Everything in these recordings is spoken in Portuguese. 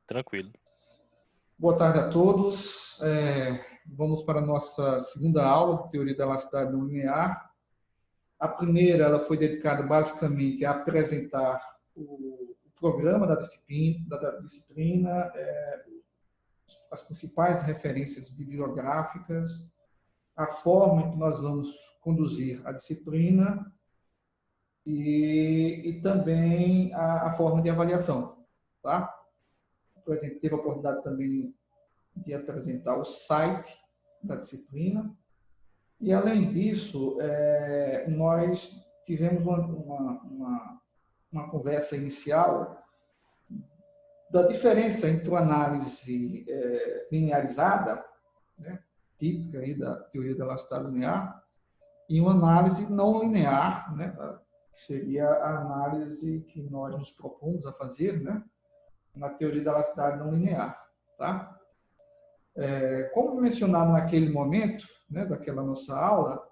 Tranquilo. Boa tarde a todos. Vamos para a nossa segunda aula de Teoria da Elasticidade não linear. A primeira ela foi dedicada basicamente a apresentar o programa da disciplina, as principais referências bibliográficas, a forma em que nós vamos conduzir a disciplina e também a forma de avaliação. Tá? Teve a oportunidade também de apresentar o site da disciplina. E, além disso, nós tivemos uma conversa inicial da diferença entre uma análise linearizada, né, típica aí da teoria da elasticidade linear, e uma análise não linear, né, que seria a análise que nós nos propomos a fazer, né, na teoria da elasticidade não linear. Tá? Como mencionado naquele momento, né, daquela nossa aula,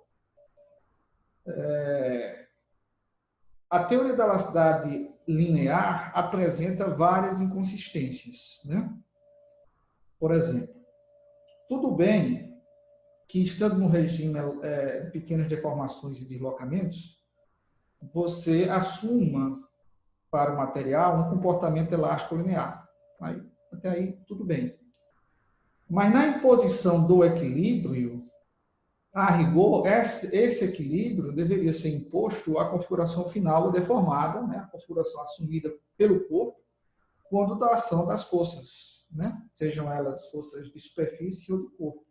a teoria da elasticidade linear apresenta várias inconsistências. Né? Por exemplo, tudo bem que, estando no regime de pequenas deformações e deslocamentos, você assuma para o material um comportamento elástico linear. Até aí, tudo bem. Mas na imposição do equilíbrio, a rigor, esse equilíbrio deveria ser imposto à configuração final deformada, né? A configuração assumida pelo corpo, quando da ação das forças, né? Sejam elas forças de superfície ou de corpo.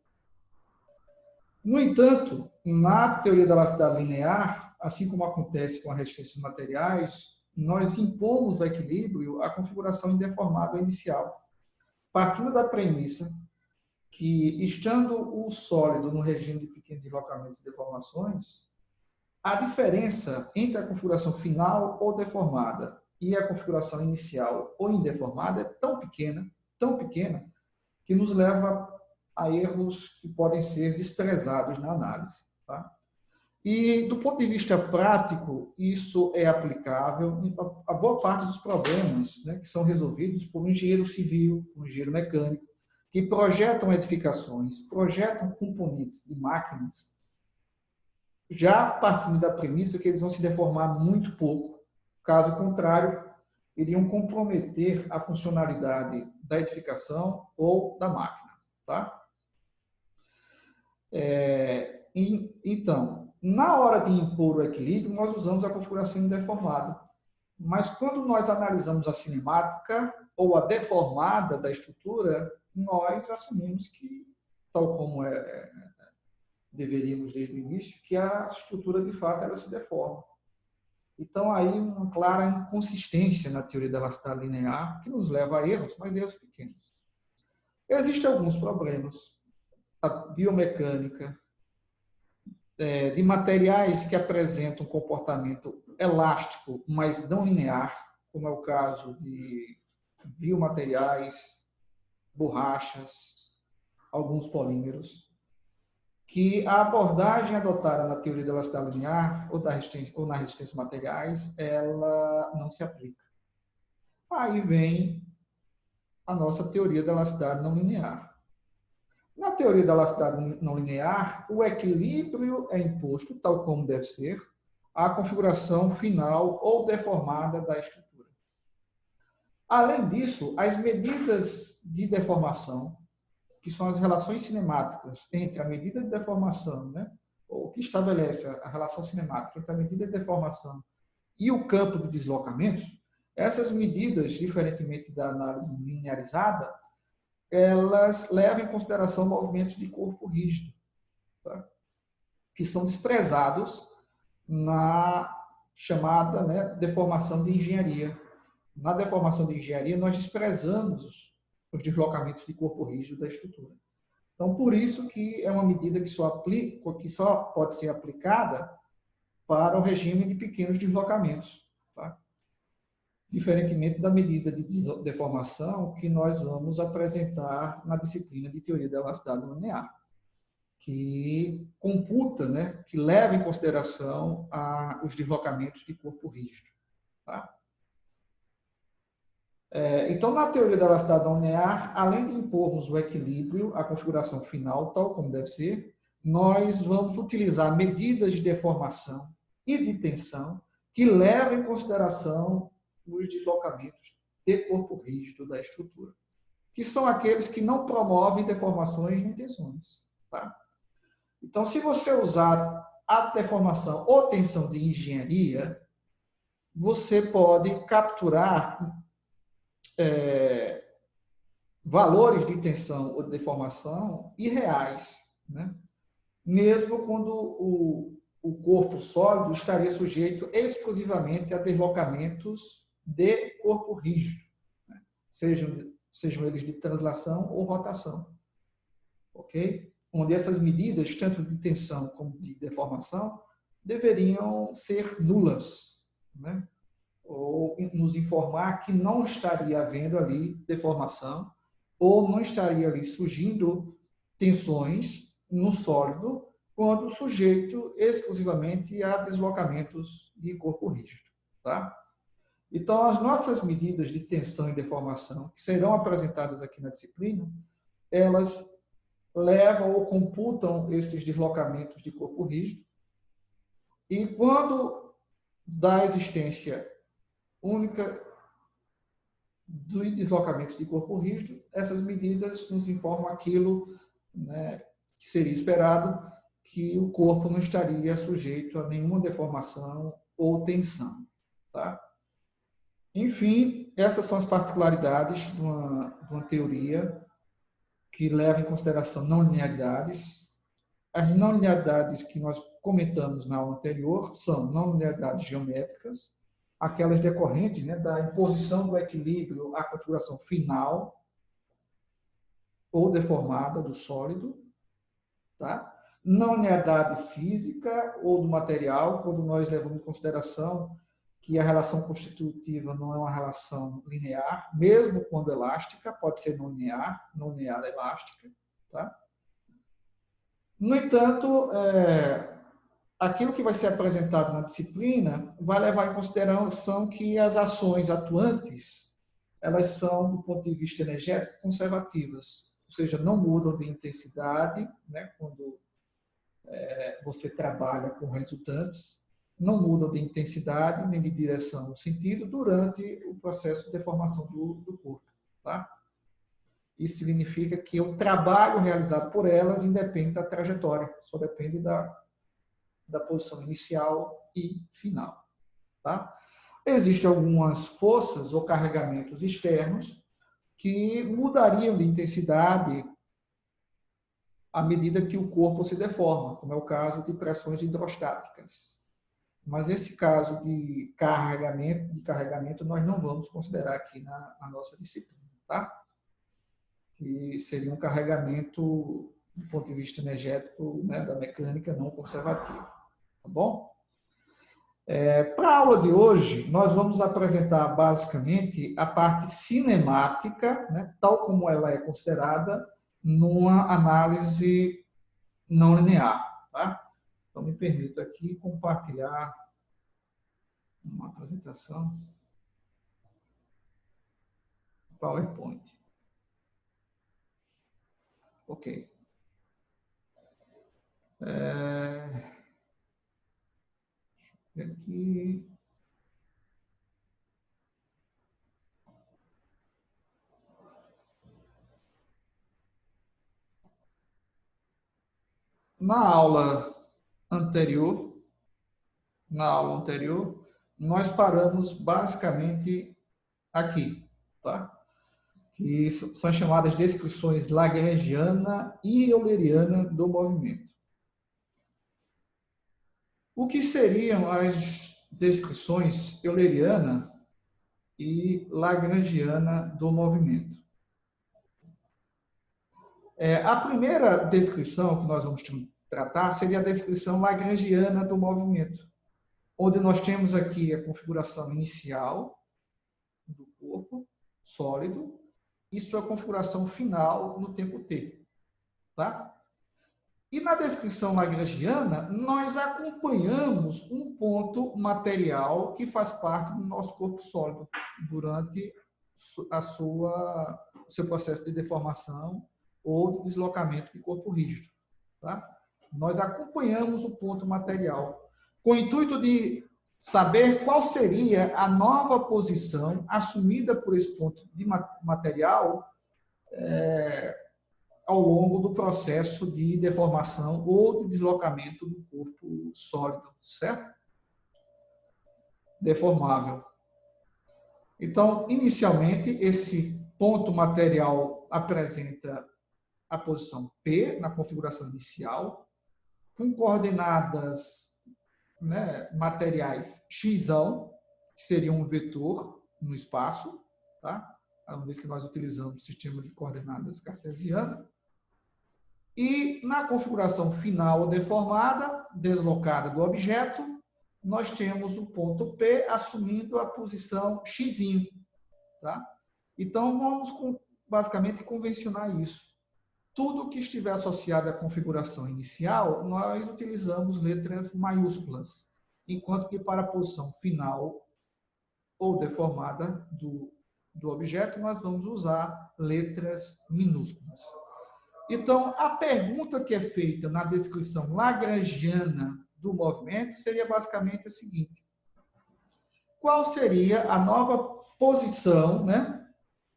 No entanto, na teoria da elasticidade linear, assim como acontece com a resistência de materiais, nós impomos o equilíbrio à configuração indeformada inicial, partindo da premissa que, estando o sólido no regime de pequenos deslocamentos e deformações, a diferença entre a configuração final ou deformada e a configuração inicial ou indeformada é tão pequena, que nos leva a erros que podem ser desprezados na análise. Tá? E, do ponto de vista prático, isso é aplicável a boa parte dos problemas, né, que são resolvidos por um engenheiro civil, um engenheiro mecânico, que projetam edificações, projetam componentes de máquinas, já partindo da premissa que eles vão se deformar muito pouco. Caso contrário, iriam comprometer a funcionalidade da edificação ou da máquina. Tá? Então, na hora de impor o equilíbrio, nós usamos a configuração indeformada. Mas quando nós analisamos a cinemática ou a deformada da estrutura, nós assumimos que, tal como deveríamos desde o início, que a estrutura, de fato, ela se deforma. Então, aí, uma clara inconsistência na teoria da elasticidade linear, que nos leva a erros, mas erros pequenos. Existem alguns problemas. A biomecânica, de materiais que apresentam comportamento elástico, mas não linear, como é o caso de biomateriais, borrachas, alguns polímeros, que a abordagem adotada na teoria da elasticidade linear ou na resistência de materiais, ela não se aplica. Aí vem a nossa teoria da elasticidade não linear. Na teoria da elasticidade não linear, o equilíbrio é imposto, tal como deve ser, à configuração final ou deformada da estrutura. Além disso, as medidas de deformação, que são as relações cinemáticas entre a medida de deformação, né, ou que estabelece a relação cinemática entre a medida de deformação e o campo de deslocamentos, essas medidas, diferentemente da análise linearizada, elas levam em consideração movimentos de corpo rígido, tá? Que são desprezados na chamada, né, deformação de engenharia. Na deformação de engenharia, nós desprezamos os deslocamentos de corpo rígido da estrutura. Então, por isso que é uma medida que só pode ser aplicada para o regime de pequenos deslocamentos, tá? Diferentemente da medida de deformação que nós vamos apresentar na disciplina de teoria da elasticidade linear, que computa, né, que leva em consideração os deslocamentos de corpo rígido. Tá? Então, na teoria da elasticidade não linear, além de impormos o equilíbrio, a configuração final, tal como deve ser, nós vamos utilizar medidas de deformação e de tensão que levam em consideração os deslocamentos de corpo rígido da estrutura, que são aqueles que não promovem deformações nem tensões. Tá? Então, se você usar a deformação ou tensão de engenharia, você pode capturar valores de tensão ou de deformação irreais, né? Mesmo quando o corpo sólido estaria sujeito exclusivamente a deslocamentos de corpo rígido, né? Sejam eles de translação ou rotação, ok? Onde essas medidas, tanto de tensão como de deformação, deveriam ser nulas, né? Ou nos informar que não estaria havendo ali deformação, ou não estaria ali surgindo tensões no sólido, quando sujeito exclusivamente a deslocamentos de corpo rígido. Tá? Então, as nossas medidas de tensão e deformação, que serão apresentadas aqui na disciplina, elas levam ou computam esses deslocamentos de corpo rígido, e quando da existência única dos deslocamentos de corpo rígido, essas medidas nos informam aquilo, né, que seria esperado, que o corpo não estaria sujeito a nenhuma deformação ou tensão. Tá? Enfim, essas são as particularidades de uma teoria que leva em consideração não linearidades. As não linearidades que nós comentamos na aula anterior são não linearidades geométricas, aquelas decorrentes, né, da imposição do equilíbrio à configuração final ou deformada do sólido. Tá? Não linearidade física ou do material, quando nós levamos em consideração que a relação constitutiva não é uma relação linear, mesmo quando elástica, pode ser não linear elástica. Tá? No entanto, aquilo que vai ser apresentado na disciplina vai levar em consideração que as ações atuantes, elas são, do ponto de vista energético, conservativas, ou seja, não mudam de intensidade, né, quando você trabalha com resultantes, não mudam de intensidade nem de direção ou sentido durante o processo de deformação do corpo. Tá? Isso significa que o trabalho realizado por elas independe da trajetória, só depende da posição inicial e final. Tá? Existem algumas forças ou carregamentos externos que mudariam de intensidade à medida que o corpo se deforma, como é o caso de pressões hidrostáticas. Mas esse caso de carregamento nós não vamos considerar aqui na nossa disciplina. Tá? Que seria um carregamento do ponto de vista energético, né, da mecânica não conservativo. Tá bom? Para a aula de hoje, nós vamos apresentar basicamente a parte cinemática, né, tal como ela é considerada numa análise não linear. Tá? Então, me permito aqui compartilhar uma apresentação PowerPoint. Ok. Aqui. Na aula anterior, nós paramos basicamente aqui, tá? Que são as chamadas descrições lagrangiana e euleriana do movimento. O que seriam as descrições euleriana e lagrangiana do movimento? A primeira descrição que nós vamos tratar seria a descrição lagrangiana do movimento, onde nós temos aqui a configuração inicial do corpo sólido e sua configuração final no tempo t. Tá? E na descrição lagrangiana, nós acompanhamos um ponto material que faz parte do nosso corpo sólido durante o seu processo de deformação ou de deslocamento de corpo rígido. Tá? Nós acompanhamos o ponto material, com o intuito de saber qual seria a nova posição assumida por esse ponto de material ao longo do processo de deformação ou de deslocamento do corpo sólido, certo? Deformável. Então, inicialmente, esse ponto material apresenta a posição P na configuração inicial, com coordenadas, né, materiais x, que seria um vetor no espaço, tá? Uma vez que nós utilizamos o sistema de coordenadas cartesiano. E na configuração final deformada, deslocada do objeto, nós temos o ponto P assumindo a posição x. Tá? Então, vamos basicamente convencionar isso. Tudo que estiver associado à configuração inicial, nós utilizamos letras maiúsculas, enquanto que para a posição final ou deformada do objeto, nós vamos usar letras minúsculas. Então, a pergunta que é feita na descrição lagrangiana do movimento seria basicamente o seguinte: qual seria a nova posição, né,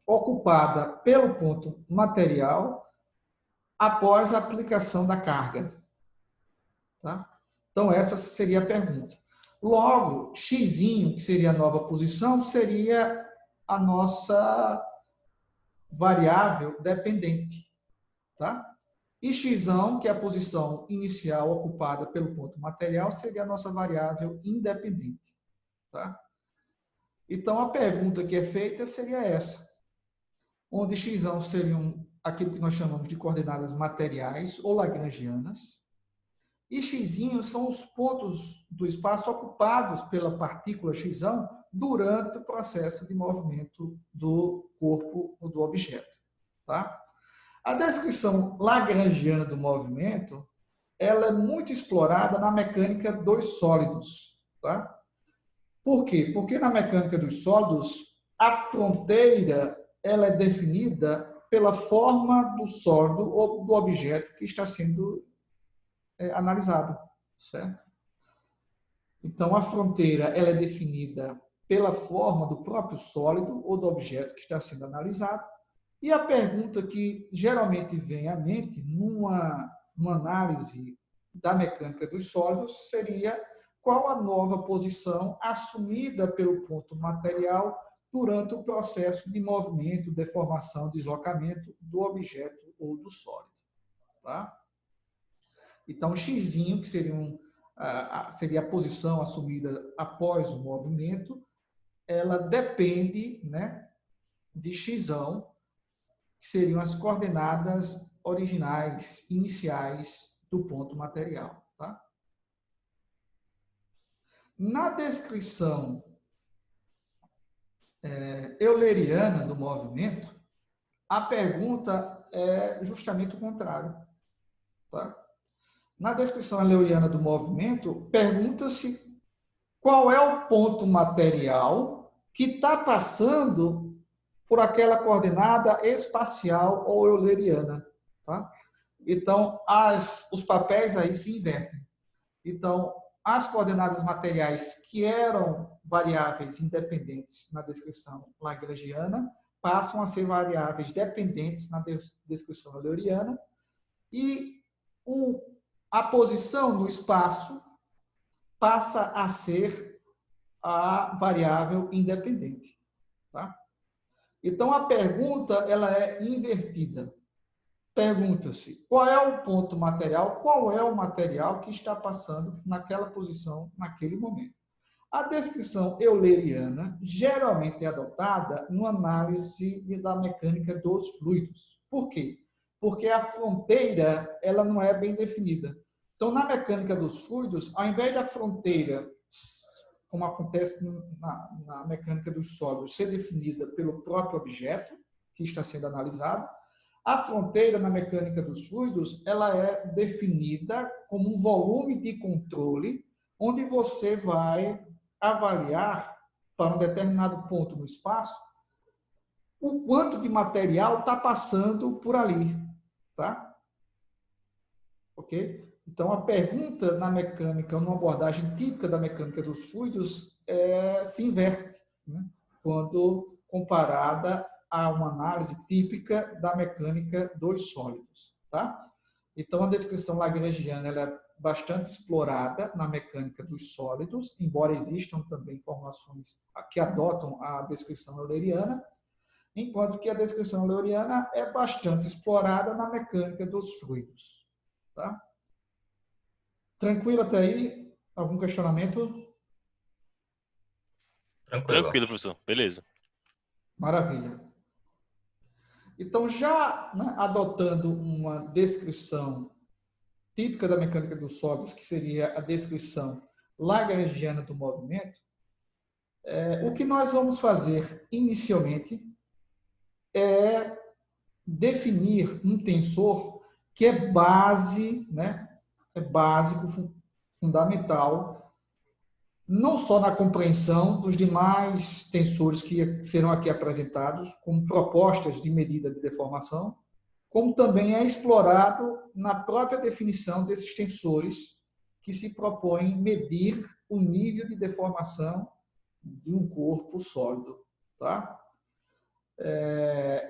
ocupada pelo ponto material após a aplicação da carga? Tá? Então, essa seria a pergunta. Logo, x, que seria a nova posição, seria a nossa variável dependente. Tá? E x, que é a posição inicial ocupada pelo ponto material, seria a nossa variável independente. Tá? Então, a pergunta que é feita seria essa, onde x seriam aquilo que nós chamamos de coordenadas materiais ou lagrangianas, e x são os pontos do espaço ocupados pela partícula x durante o processo de movimento do corpo ou do objeto. Tá? A descrição lagrangiana do movimento, ela é muito explorada na mecânica dos sólidos. Tá? Por quê? Porque na mecânica dos sólidos, a fronteira ela é definida pela forma do sólido ou do objeto que está sendo analisado. Certo? Então, a fronteira ela é definida pela forma do próprio sólido ou do objeto que está sendo analisado. E a pergunta que geralmente vem à mente numa análise da mecânica dos sólidos seria: qual a nova posição assumida pelo ponto material durante o processo de movimento, deformação, deslocamento do objeto ou do sólido? Tá? Então, x, que seria a posição assumida após o movimento, ela depende, né, de x, que seriam as coordenadas originais, iniciais do ponto material. Tá? Na descrição euleriana do movimento, a pergunta é justamente o contrário. Tá? Na descrição euleriana do movimento, pergunta-se qual é o ponto material que está passando por aquela coordenada espacial ou euleriana. Tá? Então, os papéis aí se invertem. Então, as coordenadas materiais que eram variáveis independentes na descrição lagrangiana passam a ser variáveis dependentes na descrição euleriana, e a posição no espaço passa a ser a variável independente. Tá? Então, a pergunta ela é invertida. Pergunta-se qual é o ponto material, qual é o material que está passando naquela posição, naquele momento. A descrição euleriana geralmente é adotada numa análise da mecânica dos fluidos. Por quê? Porque a fronteira ela não é bem definida. Então, na mecânica dos fluidos, ao invés da fronteira, como acontece na mecânica dos sólidos, ser definida pelo próprio objeto que está sendo analisado, a fronteira na mecânica dos fluidos ela é definida como um volume de controle, onde você vai avaliar, para um determinado ponto no espaço, o quanto de material está passando por ali, tá? Ok? Então, a pergunta na mecânica, numa abordagem típica da mecânica dos fluidos, se inverte, né? Quando comparada a uma análise típica da mecânica dos sólidos, tá? Então, a descrição lagrangiana ela é bastante explorada na mecânica dos sólidos, embora existam também formulações que adotam a descrição euleriana, enquanto que a descrição euleriana é bastante explorada na mecânica dos fluidos. Tá? Tranquilo até aí? Algum questionamento? Tranquilo, professor. Beleza. Maravilha. Então, já, né, adotando uma descrição típica da mecânica dos sólidos, que seria a descrição lagrangiana do movimento, o que nós vamos fazer inicialmente é definir um tensor que é base, né, é básico, fundamental, não só na compreensão dos demais tensores que serão aqui apresentados como propostas de medida de deformação, como também é explorado na própria definição desses tensores que se propõem medir o nível de deformação de um corpo sólido. Tá?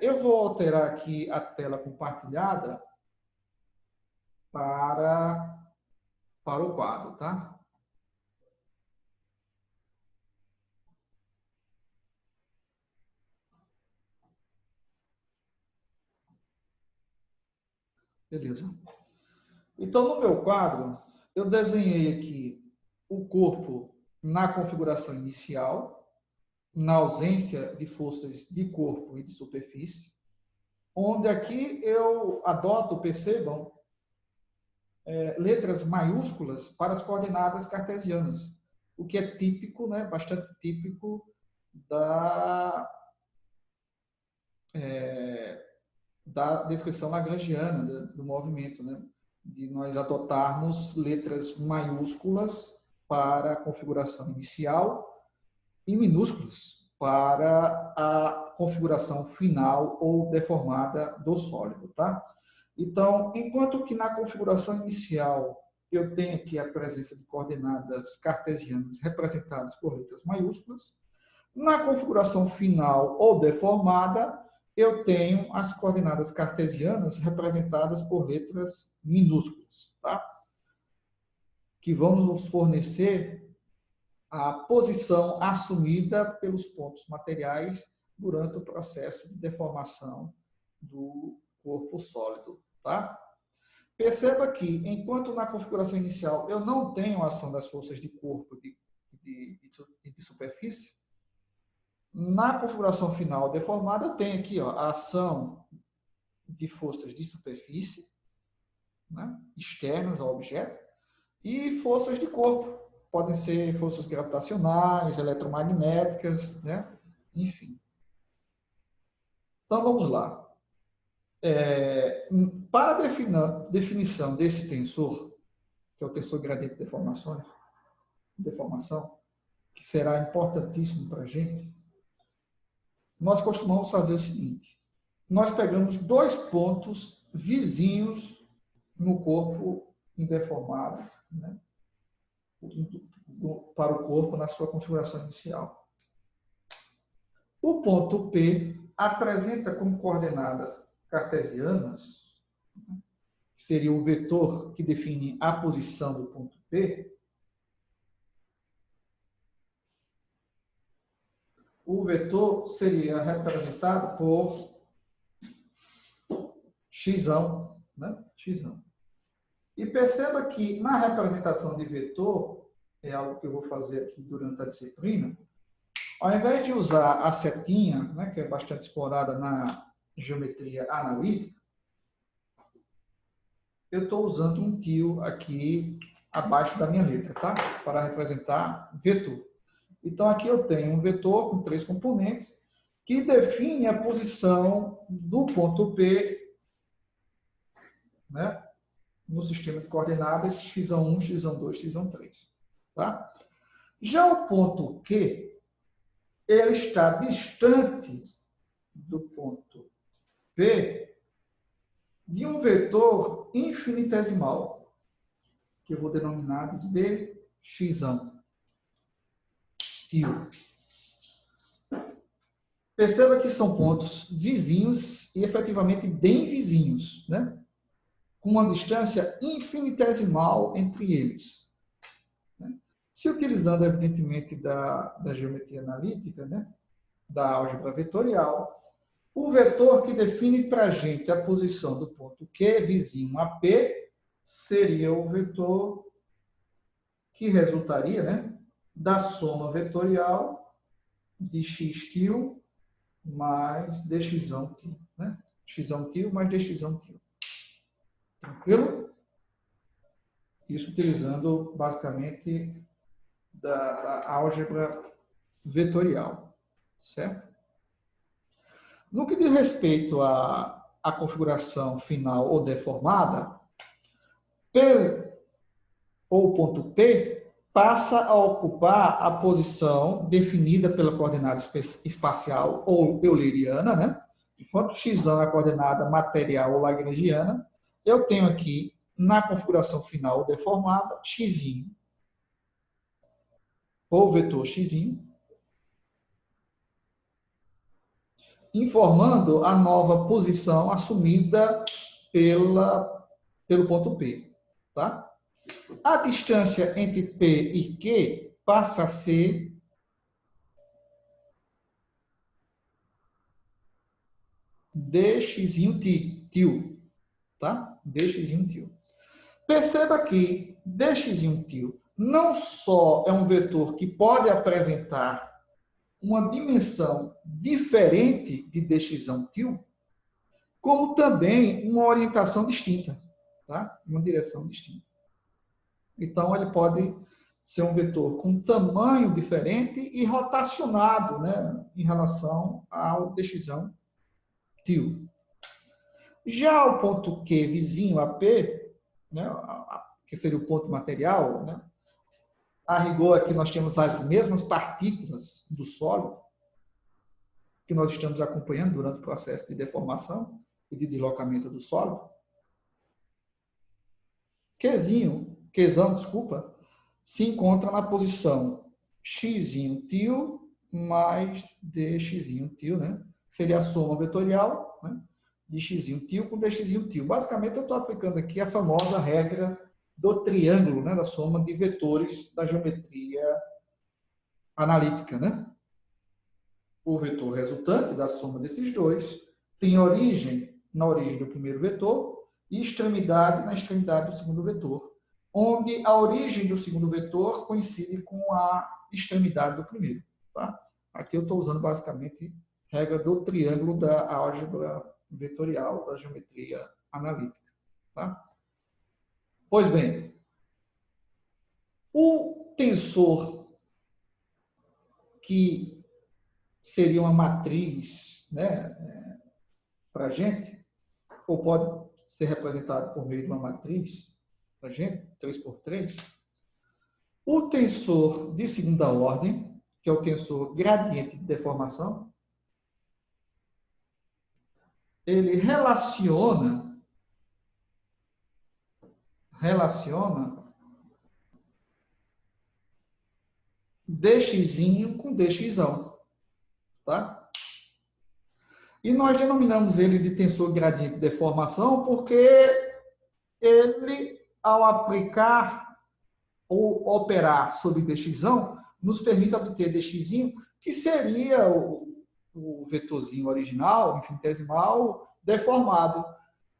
Eu vou alterar aqui a tela compartilhada para o quadro. Tá? Beleza. Então, no meu quadro, eu desenhei aqui o corpo na configuração inicial, na ausência de forças de corpo e de superfície, onde aqui eu adoto, percebam, letras maiúsculas para as coordenadas cartesianas, o que é típico, né, bastante típico da descrição lagrangiana do movimento, né, de nós adotarmos letras maiúsculas para a configuração inicial e minúsculas para a configuração final ou deformada do sólido, tá? Então, enquanto que na configuração inicial eu tenho aqui a presença de coordenadas cartesianas representadas por letras maiúsculas, na configuração final ou deformada, eu tenho as coordenadas cartesianas representadas por letras minúsculas, tá? Que vão nos fornecer a posição assumida pelos pontos materiais durante o processo de deformação do corpo sólido. Tá? Perceba que, enquanto na configuração inicial eu não tenho a ação das forças de corpo e de superfície, na configuração final deformada eu tenho aqui a ação de forças de superfície, né, externas ao objeto, e forças de corpo. Podem ser forças gravitacionais, eletromagnéticas, né? Enfim. Então, vamos lá. Para a definição desse tensor, que é o tensor gradiente de deformação, que será importantíssimo para a gente, nós costumamos fazer o seguinte. Nós pegamos dois pontos vizinhos no corpo indeformado, né? Para o corpo na sua configuração inicial. O ponto P apresenta como coordenadas cartesianas, que seria o vetor que define a posição do ponto P. O vetor seria representado por x, né? X. E perceba que na representação de vetor, é algo que eu vou fazer aqui durante a disciplina, ao invés de usar a setinha, né, que é bastante explorada na geometria analítica, eu estou usando um tio aqui abaixo da minha letra, tá? Para representar vetor. Então, aqui eu tenho um vetor com 3 componentes que define a posição do ponto P, né, no sistema de coordenadas x1, x2, x3. Tá? Já o ponto Q, ele está distante do ponto P de um vetor infinitesimal, que eu vou denominar de x. Perceba que são pontos vizinhos e efetivamente bem vizinhos, né? Com uma distância infinitesimal entre eles. Né? Se utilizando, evidentemente, da geometria analítica, né? Da álgebra vetorial, o vetor que define para a gente a posição do ponto Q vizinho a P seria o vetor que resultaria, né? Da soma vetorial de x tio mais dx tio, né? X tio mais dx tio. Tranquilo? Isso utilizando, basicamente, da álgebra vetorial, certo? No que diz respeito à configuração final ou deformada, P ou ponto P passa a ocupar a posição definida pela coordenada espacial ou euleriana, né? Enquanto x é a coordenada material ou lagrangiana, eu tenho aqui, na configuração final deformada, x, ou vetor x, informando a nova posição assumida pelo ponto P. Tá? A distância entre P e Q passa a ser dx tio, tá? Dx tio. Perceba que dx tio não só é um vetor que pode apresentar uma dimensão diferente de dx tio, como também uma orientação distinta, tá? Uma direção distinta. Então, ele pode ser um vetor com tamanho diferente e rotacionado, né, em relação ao dx tio. Já o ponto Q vizinho a P, né, que seria o ponto material, né, a rigor aqui nós temos as mesmas partículas do sólido que nós estamos acompanhando durante o processo de deformação e de deslocamento do sólido. Qzão, desculpa, se encontra na posição x tio mais dx tio, né? Seria a soma vetorial, né? De x tio com dx tio. Basicamente, eu estou aplicando aqui a famosa regra do triângulo, né? Da soma de vetores da geometria analítica, né? O vetor resultante da soma desses dois tem origem na origem do primeiro vetor e extremidade na extremidade do segundo vetor, onde a origem do segundo vetor coincide com a extremidade do primeiro. Tá? Aqui eu estou usando basicamente a regra do triângulo da álgebra vetorial, da geometria analítica. Tá? Pois bem, o tensor que seria uma matriz, né, para a gente, ou pode ser representado por meio de uma matriz, para a gente, 3x3, o tensor de segunda ordem, que é o tensor gradiente de deformação, ele relaciona dx com dx, tá? E nós denominamos ele de tensor gradiente de deformação porque ele, ao aplicar ou operar sobre dx, nos permite obter dx, que seria o vetorzinho original, infinitesimal, deformado.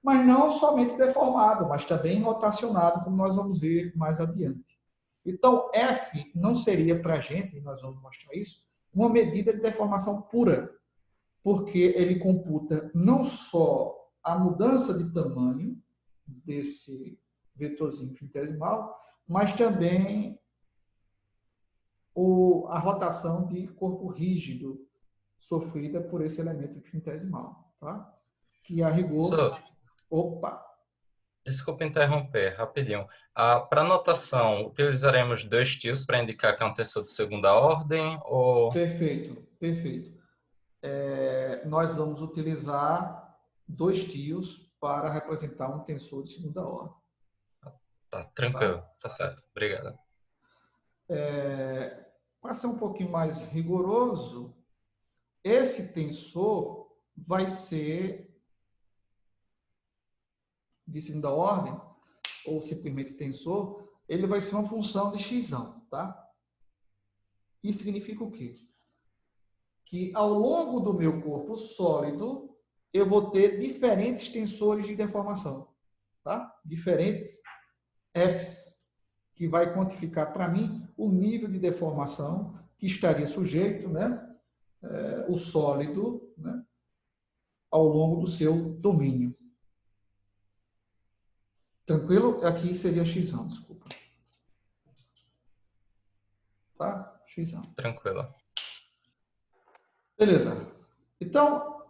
Mas não somente deformado, mas também rotacionado, como nós vamos ver mais adiante. Então, F não seria para a gente, e nós vamos mostrar isso, uma medida de deformação pura, porque ele computa não só a mudança de tamanho desse vetorzinho infinitesimal, mas também a rotação de corpo rígido sofrida por esse elemento infinitesimal, tá? Que a rigor... Opa! Desculpa interromper, rapidinho. Para notação, utilizaremos 2 tios para indicar que é um tensor de segunda ordem? Ou... Perfeito, perfeito. nós vamos utilizar 2 tios para representar um tensor de segunda ordem. Tá, tranquilo. Tá certo. Obrigado. Para ser um pouquinho mais rigoroso, esse tensor vai ser de segunda ordem, ou simplesmente tensor, ele vai ser uma função de x, tá? Isso significa o quê? Que ao longo do meu corpo sólido, eu vou ter diferentes tensores de deformação, tá? Diferentes Fs, que vai quantificar para mim o nível de deformação que estaria sujeito, né? O sólido, né? Ao longo do seu domínio. Tranquilo? Aqui seria x, desculpa. Tá? X. Tranquilo. Beleza. Então,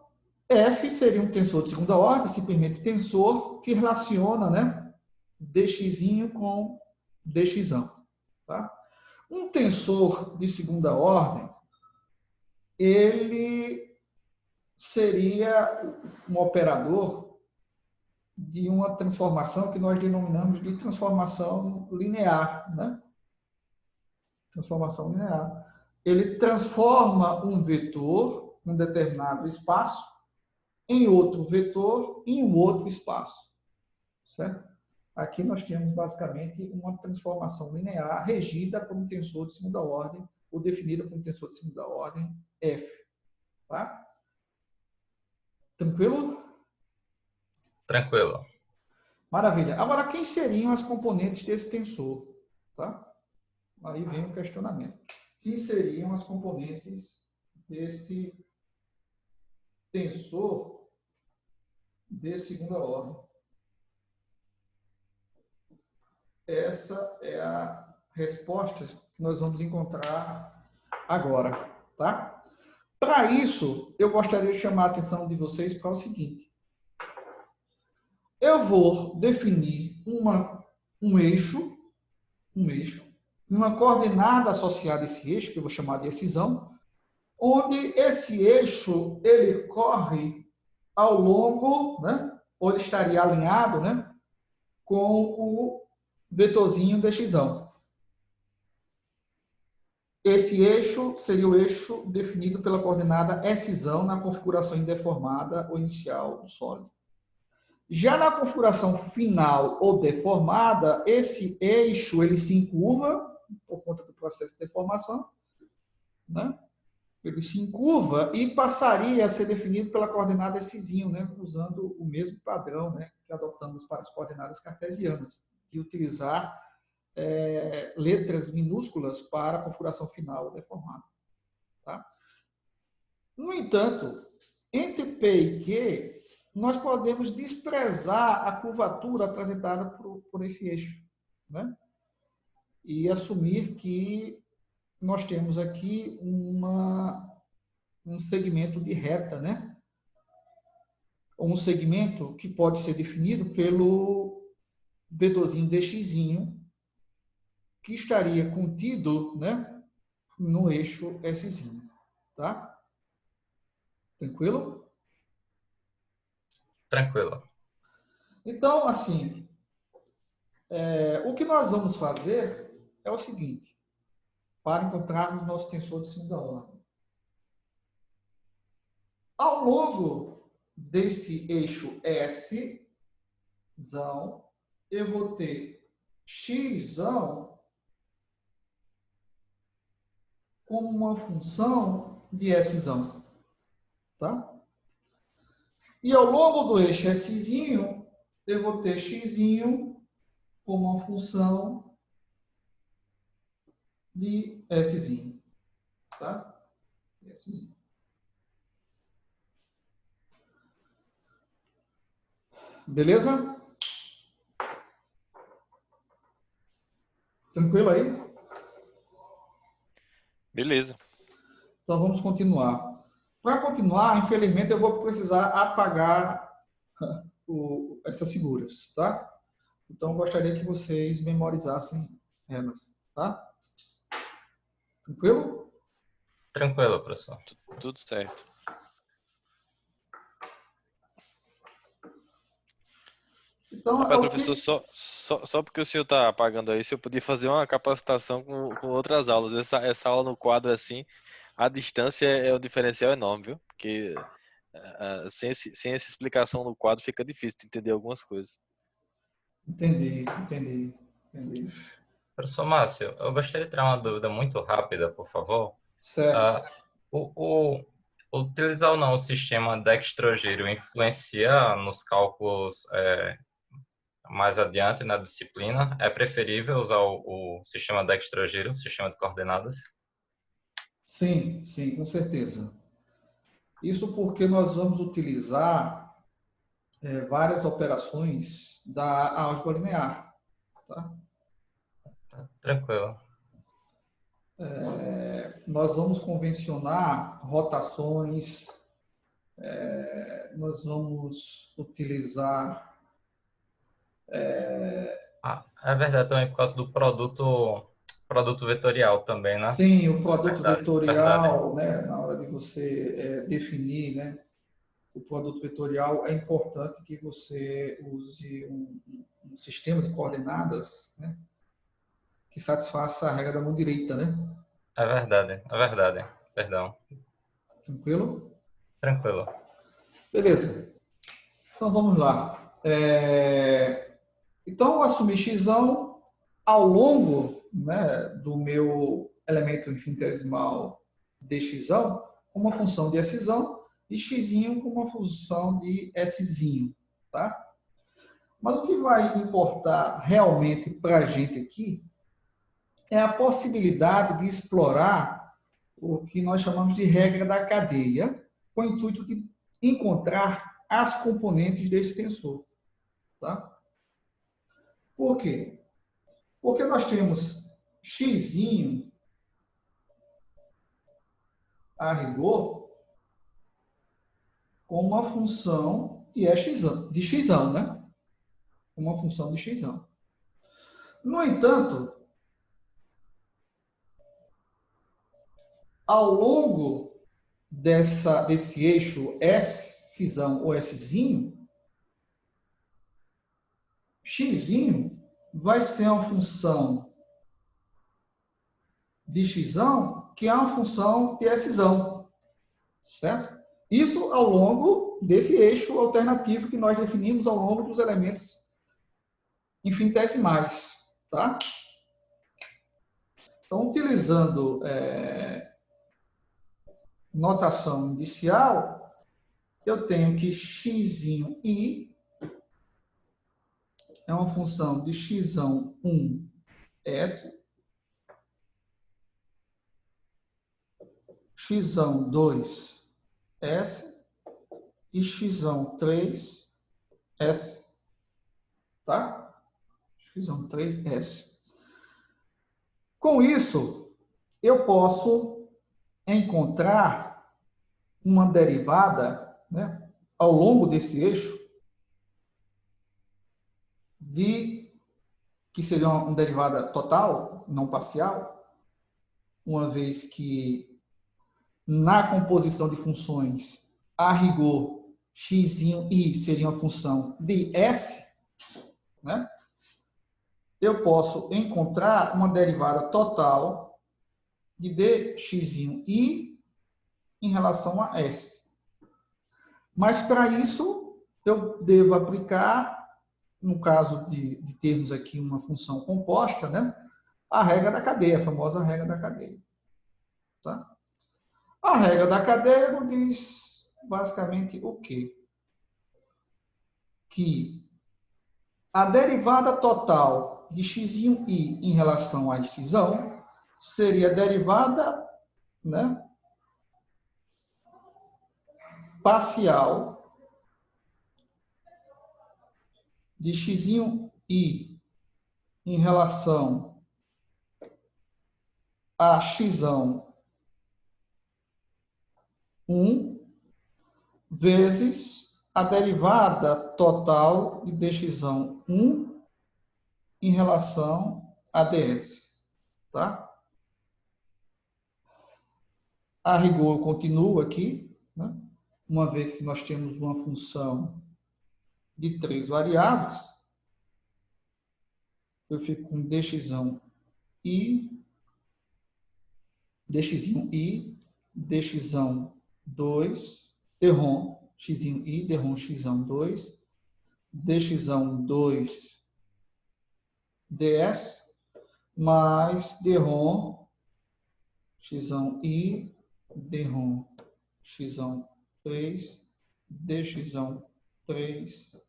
F seria um tensor de segunda ordem, simplesmente tensor que relaciona, né, dx com dx. Tá? Um tensor de segunda ordem, ele seria um operador de uma transformação que nós denominamos de transformação linear, né? Transformação linear. Ele transforma um vetor, num determinado espaço, em outro vetor, em um outro espaço. Certo? Aqui nós temos basicamente uma transformação linear regida por um tensor de segunda ordem, ou definida por um tensor de segunda ordem, F. Tá? Tranquilo? Tranquilo. Maravilha. Agora, quem seriam as componentes desse tensor? Tá? Aí vem o questionamento. Quem seriam as componentes desse tensor de segunda ordem? Essa é a resposta que nós vamos encontrar agora, tá? Para isso, eu gostaria de chamar a atenção de vocês para o seguinte. Eu vou definir um eixo, uma coordenada associada a esse eixo, que eu vou chamar de excisão, onde esse eixo ele corre ao longo, né, ou ele estaria alinhado, né, com o vetorzinho dx. Esse eixo seria o eixo definido pela coordenada S na configuração indeformada ou inicial do sólido. Já na configuração final ou deformada, esse eixo ele se encurva por conta do processo de deformação, né? Ele se encurva e passaria a ser definido pela coordenada S, né? Usando o mesmo padrão, né, que adotamos para as coordenadas cartesianas, de utilizar letras minúsculas para a configuração final ou deformada. Tá? No entanto, entre P e Q, nós podemos desprezar a curvatura apresentada por esse eixo, né? E assumir que nós temos aqui um segmento de reta, né? Um segmento que pode ser definido pelo vetorzinho dx, que estaria contido, né, no eixo S. Tá? Tranquilo? Tranquilo. Então, assim, o que nós vamos fazer é o seguinte, para encontrarmos nosso tensor de segunda ordem. Ao longo desse eixo S, eu vou ter x como uma função de S. Tá? E ao longo do eixo S, eu vou ter x como uma função de S. Tá? S. Beleza? Tranquilo aí? Beleza. Então vamos continuar. Para continuar, infelizmente, eu vou precisar apagar essas figuras, tá? Então, eu gostaria que vocês memorizassem elas, tá? Tranquilo? Tranquilo, professor. Tudo certo. Então, é Rapaz, o professor, que... só porque o senhor está pagando aí, eu podia fazer uma capacitação com outras aulas. Essa aula no quadro, assim, a distância é um diferencial enorme, viu? Porque sem essa explicação no quadro fica difícil de entender algumas coisas. Entendi. Professor Márcio, eu gostaria de tirar uma dúvida muito rápida, por favor. Certo. Ah, o, utilizar ou não o sistema dextrogiro influencia nos cálculos mais adiante na disciplina? É preferível usar o sistema dextrogiro, o sistema de coordenadas? Sim, com certeza. Isso porque nós vamos utilizar várias operações da álgebra linear. Tá? Tranquilo. Nós vamos convencionar rotações, nós vamos utilizar... Ah, é verdade também por causa do produto vetorial também, né? Sim, o produto Verdade. vetorial, né, na hora de você definir, né, o produto vetorial, é importante que você use um sistema de coordenadas, né, que satisfaça a regra da mão direita, né? É verdade. Perdão. Tranquilo? Tranquilo. Beleza. Então vamos lá. Então, assumir x ao longo, né, do meu elemento infinitesimal dx com uma função de s e x com uma função de s, tá? Mas o que vai importar realmente para a gente aqui é a possibilidade de explorar o que nós chamamos de regra da cadeia, com o intuito de encontrar as componentes desse tensor, tá? Por quê? Porque nós temos x a rigor com uma função que é de x, né? Uma função de x. No entanto, ao longo desse eixo S ou S, x vai ser uma função de x que é uma função de S, certo? Isso ao longo desse eixo alternativo que nós definimos ao longo dos elementos infinitesimais, tá? Então, utilizando notação inicial, eu tenho que xi é uma função de x1 S, x1 2 S e x1 3 S, tá? x1 3 S. Com isso, eu posso encontrar uma derivada, né, ao longo desse eixo que seria uma derivada total, não parcial, uma vez que na composição de funções, a rigor, x i seria uma função de S, né? Eu posso encontrar uma derivada total de dx i em relação a S. Mas, para isso, eu devo aplicar, no caso de termos aqui uma função composta, né, a regra da cadeia, a famosa regra da cadeia. Tá? A regra da cadeia nos diz basicamente o quê? Que a derivada total de x i em relação a x seria a derivada, né, parcial de x i em relação a x 1 vezes a derivada total de dx 1 em relação a ds. Tá? A rigor continua aqui, né? Uma vez que nós temos uma função de 3 variáveis, eu fico com dx1 i, dx1 i, dx1 2, drom x1 i, drom x1 2, dx1 2 ds, mais drom x1 i, drom x1 3, dx1 3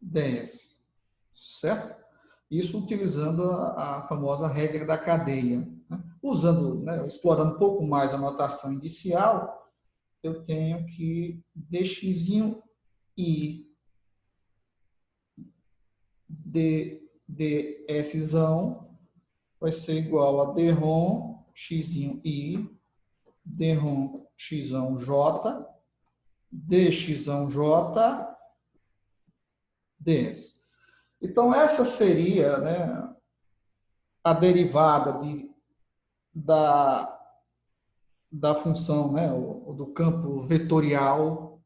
ds, certo? Isso utilizando a famosa regra da cadeia. Né? Usando, né, explorando um pouco mais a notação inicial, eu tenho que dx i ds vai ser igual a drom x1 i, drom x1 j, dx1 j ds. Então, essa seria, né, a derivada da função, né, do campo vetorial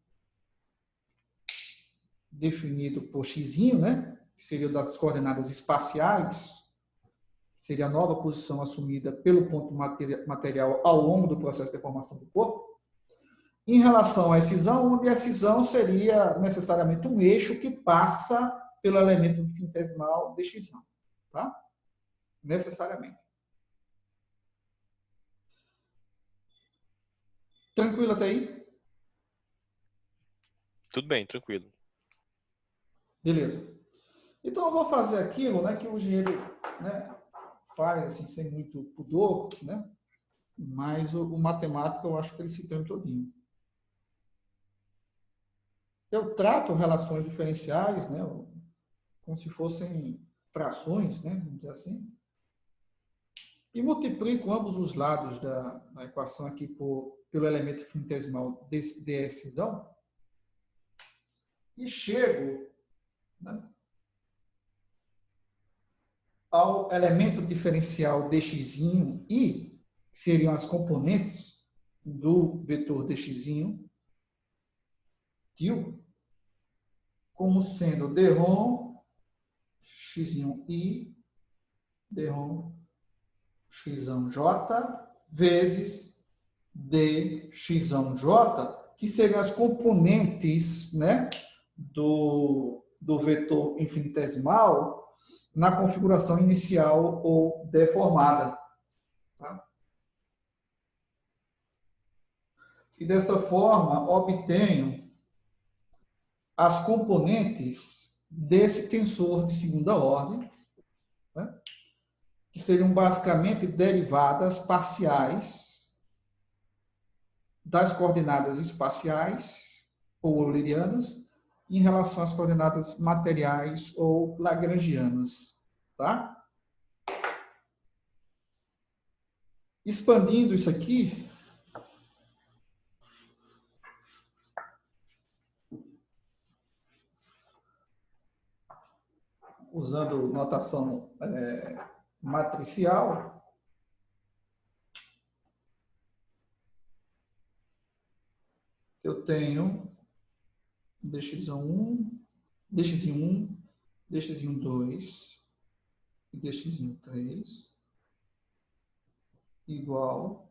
definido por x, né, que seria das coordenadas espaciais, seria a nova posição assumida pelo ponto material ao longo do processo de formação do corpo, em relação a S, onde S seria necessariamente um eixo que passa pelo elemento infinitesimal dx, tá? Necessariamente. Tranquilo até aí? Tudo bem, tranquilo. Beleza. Então eu vou fazer aquilo, né, que o engenheiro, né, faz assim, sem muito pudor, né? Mas o matemático eu acho que ele se treme todinho. Eu trato relações diferenciais, né, como se fossem frações, né, vamos dizer assim, e multiplico ambos os lados da equação aqui pelo elemento infinitesimal ds, e chego, né, ao elemento diferencial dx i, que seriam as componentes do vetor dx, como sendo drom x1 i, drom x1 j, vezes dx1j, que seriam as componentes, né, do vetor infinitesimal na configuração inicial ou deformada. Tá? E dessa forma, obtenho as componentes desse tensor de segunda ordem, né, que seriam basicamente derivadas parciais das coordenadas espaciais ou eulerianas em relação às coordenadas materiais ou lagrangianas. Tá? Expandindo isso aqui, usando notação matricial, eu tenho dx1, dx1, dx2 e dx3 igual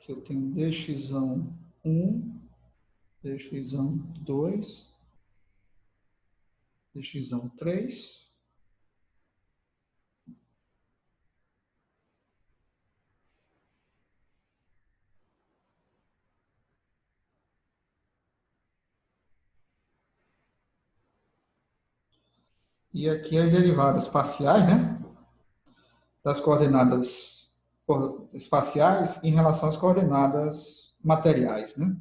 que eu tenho dx1, dx2, dx3, e aqui as derivadas parciais, né, das coordenadas espaciais em relação às coordenadas materiais, né?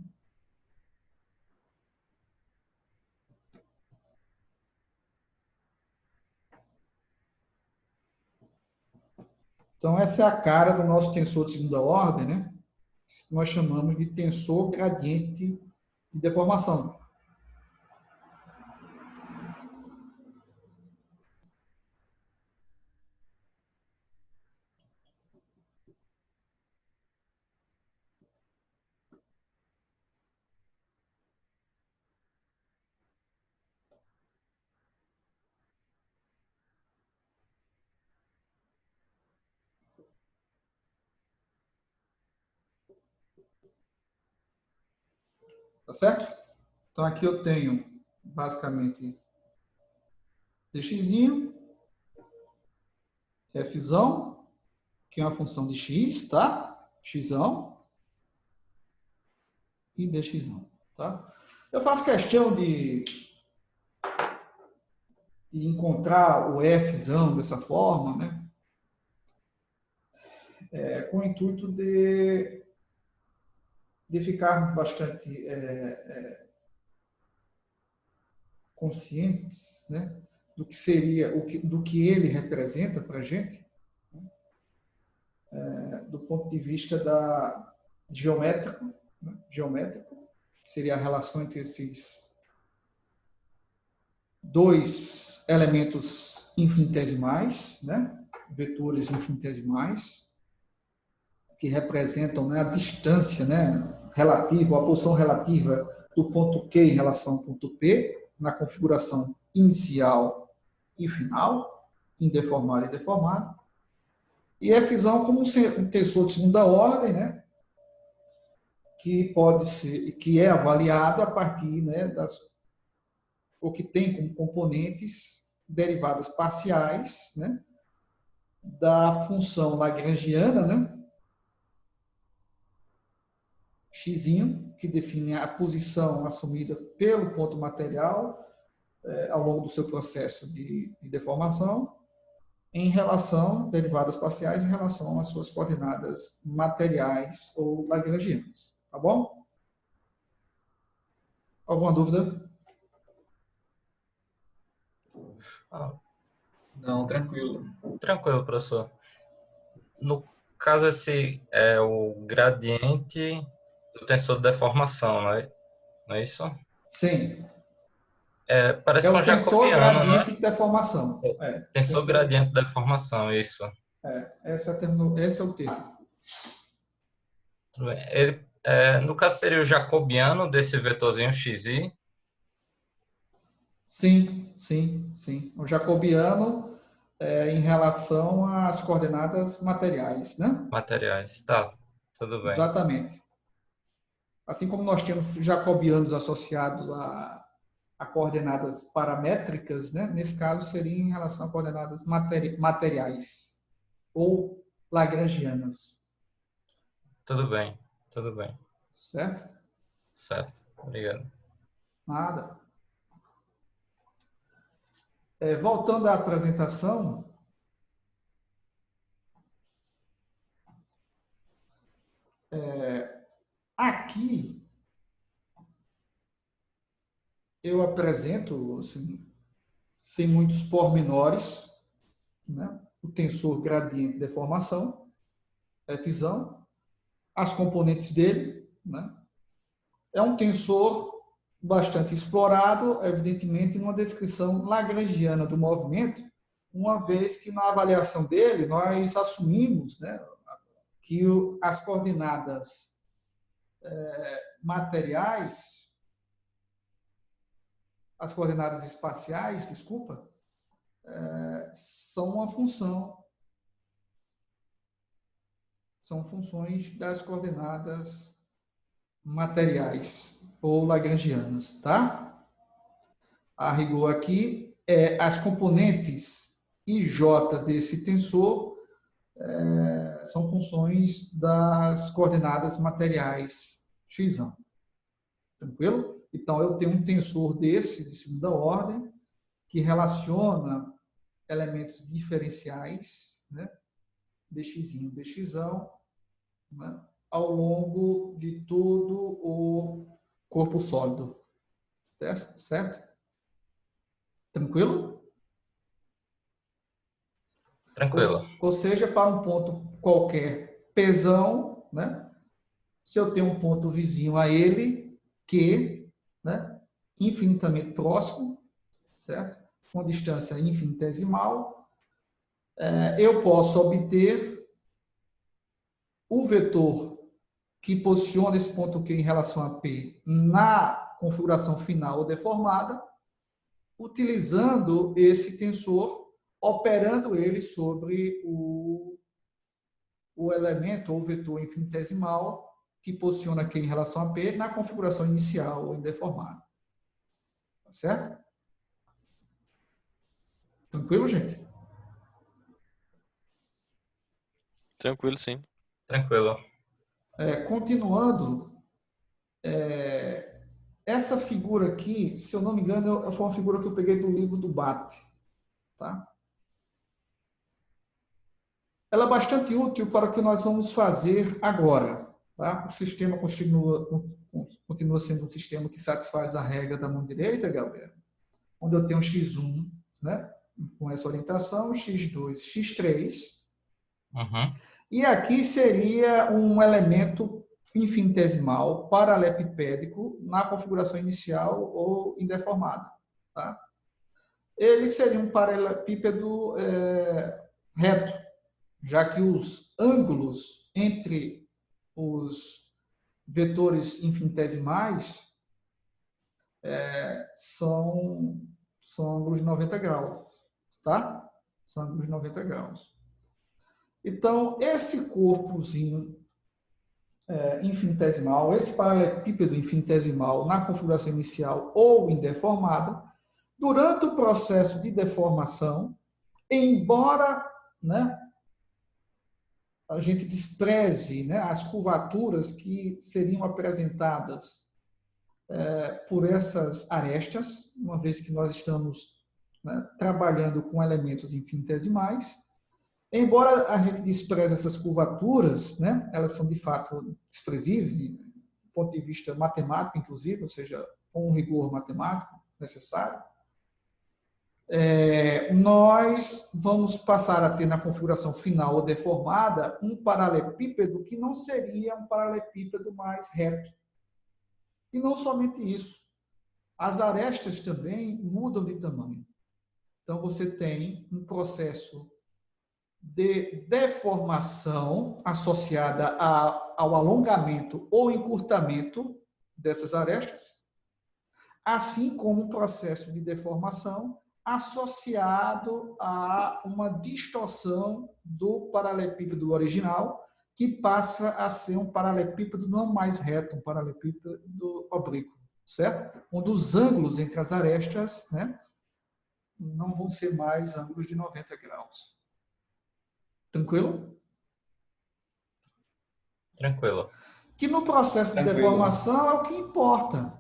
Então, essa é a cara do nosso tensor de segunda ordem, né? nós chamamos de tensor gradiente de deformação. Tá certo? Então, aqui eu tenho, basicamente, dx, f, que é uma função de x, tá? X, e dx, tá? Eu faço questão de encontrar o f dessa forma, né? Com o intuito de ficar bastante conscientes, né, do que seria, do que ele representa para a gente, né, do ponto de vista geométrico, né, que seria a relação entre esses dois elementos infinitesimais, né, vetores infinitesimais, que representam, né, a distância, né, relativa, a posição relativa do ponto Q em relação ao ponto P, na configuração inicial e final, indeformado e deformado. E f como um tensor de segunda ordem, né, que pode ser, que é avaliado a partir, né, ou que tem como componentes derivadas parciais, né, da função lagrangiana, né, x, que define a posição assumida pelo ponto material ao longo do seu processo de deformação, em relação, derivadas parciais, em relação às suas coordenadas materiais ou lagrangianas. Tá bom? Alguma dúvida? Não, tranquilo. Tranquilo, professor. No caso, esse é o gradiente do tensor de deformação, não é isso? Sim. Parece É com o um tensor jacobiano, né? gradiente de deformação. Tensor gradiente de deformação, isso. Esse é o termo. Tudo bem. Ele, no caso, seria o jacobiano desse vetorzinho xi? Sim, sim, sim. O jacobiano em relação às coordenadas materiais, né? Materiais. Tá, tudo bem. Exatamente. Assim como nós temos jacobianos associados a coordenadas paramétricas, né? Nesse caso seria em relação a coordenadas materiais ou lagrangianas. Tudo bem, tudo bem. Certo? Certo, obrigado. Nada. Voltando à apresentação, aqui eu apresento, assim, sem muitos pormenores, né, o tensor gradiente de deformação, f, as componentes dele, né? É um tensor bastante explorado, evidentemente, numa descrição lagrangiana do movimento, uma vez que na avaliação dele nós assumimos, né, que as coordenadas materiais, as coordenadas espaciais, desculpa, são são funções das coordenadas materiais ou lagrangianas, tá? A rigor aqui, as componentes IJ desse tensor são funções das coordenadas materiais x. Tranquilo? Então, eu tenho um tensor desse, de segunda ordem, que relaciona elementos diferenciais, né, dx, dx, né, ao longo de todo o corpo sólido. Certo? Tranquilo? Tranquilo. Ou seja, para um ponto qualquer, pesão, né, se eu tenho um ponto vizinho a ele, Q, né, infinitamente próximo, certo? Com distância infinitesimal, eu posso obter o vetor que posiciona esse ponto Q em relação a P na configuração final ou deformada, utilizando esse tensor, operando ele sobre o elemento ou vetor infinitesimal que posiciona Q em relação a P na configuração inicial ou deformada. Tá certo? Tranquilo, gente? Tranquilo, sim. Tranquilo. Continuando, essa figura aqui, se eu não me engano, foi uma figura que eu peguei do livro do Batt. Tá? Ela é bastante útil para o que nós vamos fazer agora. Tá? O sistema continua sendo um sistema que satisfaz a regra da mão direita, galera, onde eu tenho x1, né, com essa orientação, x2, x3. Uhum. E aqui seria um elemento infinitesimal paralelepípedico na configuração inicial ou indeformada. Tá? Ele seria um paralelepípedo reto, já que os ângulos entre os vetores infinitesimais são ângulos de 90 graus. Tá? São ângulos de 90 graus. Então, esse corpozinho infinitesimal, esse paralelepípedo infinitesimal na configuração inicial ou indeformada, durante o processo de deformação, embora, né, a gente despreze, né, as curvaturas que seriam apresentadas por essas arestas, uma vez que nós estamos, né, trabalhando com elementos infinitesimais. Embora a gente despreze essas curvaturas, né, elas são de fato desprezíveis, do ponto de vista matemático, inclusive, ou seja, com um rigor matemático necessário, nós vamos passar a ter na configuração final ou deformada um paralelepípedo que não seria um paralelepípedo mais reto. E não somente isso, as arestas também mudam de tamanho. Então, você tem um processo de deformação associada ao alongamento ou encurtamento dessas arestas, assim como um processo de deformação associado a uma distorção do paralelepípedo original, que passa a ser um paralelepípedo não mais reto, um paralelepípedo oblíquo, certo? Onde os ângulos entre as arestas, né, não vão ser mais ângulos de 90 graus. Tranquilo? Tranquilo. Que no processo de deformação é o que importa.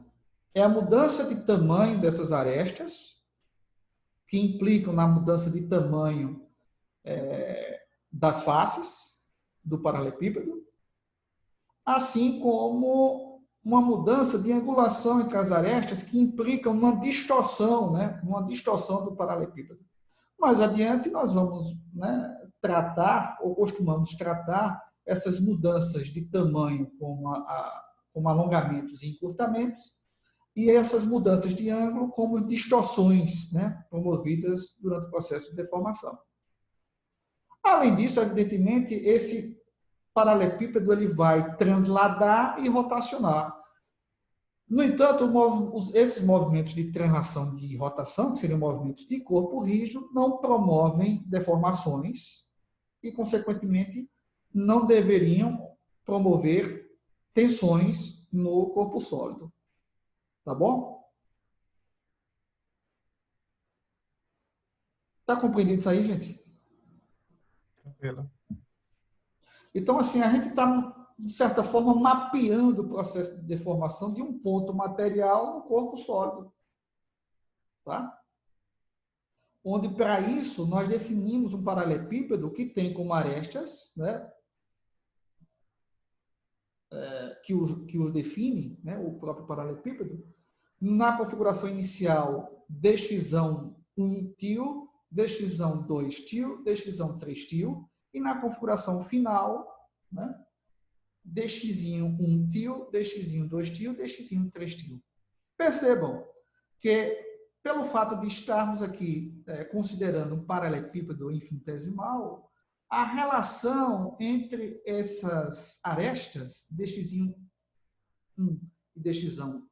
É a mudança de tamanho dessas arestas, que implicam na mudança de tamanho das faces do paralelepípedo, assim como uma mudança de angulação entre as arestas que implicam uma distorção, né? Uma distorção do paralelepípedo. Mais adiante, nós vamos, né, tratar, ou costumamos tratar, essas mudanças de tamanho como alongamentos e encurtamentos, e essas mudanças de ângulo como distorções, né, promovidas durante o processo de deformação. Além disso, evidentemente, esse paralelepípedo ele vai transladar e rotacionar. No entanto, esses movimentos de translação e rotação, que seriam movimentos de corpo rígido, não promovem deformações e, consequentemente, não deveriam promover tensões no corpo sólido. Tá bom? Tá compreendido isso aí, gente? Tranquilo. Então, assim, a gente está, de certa forma, mapeando o processo de deformação de um ponto material no corpo sólido. Tá? Onde, para isso, nós definimos um paralelepípedo que tem como arestas, né, que os define, né, o próprio paralelepípedo, na configuração inicial, dx1 til, dx 2 til, dx 3 til, e na configuração final, né, dx1 tio, dx2 tio, dx 3 tio. Percebam que, pelo fato de estarmos aqui considerando um paralelepípedo infinitesimal, a relação entre essas arestas, dx1 e dx1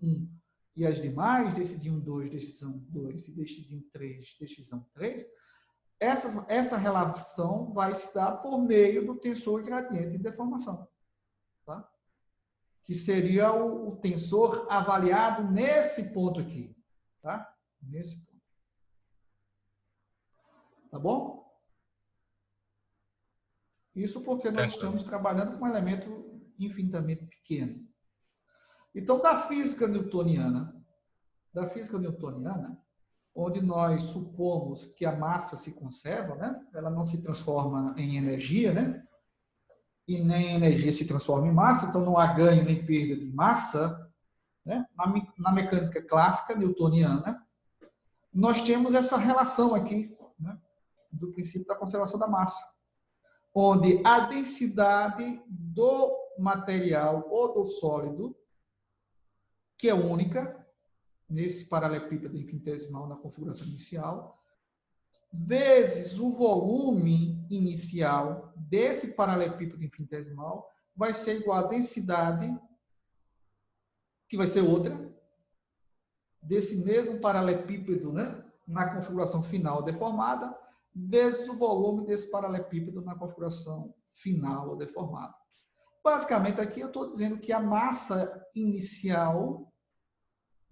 e as demais, dx1 2, dx1 2 e dx1 3, dx1 3, essa relação vai se dar por meio do tensor gradiente de deformação. Tá? Que seria o tensor avaliado nesse ponto aqui. Tá? Nesse ponto. Tá bom? Isso porque nós estamos trabalhando com um elemento infinitamente pequeno. Então, da física newtoniana, onde nós supomos que a massa se conserva, né? Ela não se transforma em energia, né? E nem energia se transforma em massa, então não há ganho nem perda de massa, né? Na mecânica clássica newtoniana, nós temos essa relação aqui, né? Do princípio da conservação da massa, onde a densidade do material ou do sólido, que é única, nesse paralelepípedo infinitesimal na configuração inicial, vezes o volume inicial desse paralelepípedo infinitesimal vai ser igual à densidade, que vai ser outra, desse mesmo paralelepípedo, né, na configuração final deformada, vezes o volume desse paralelepípedo na configuração final ou deformada. Basicamente, aqui eu estou dizendo que a massa inicial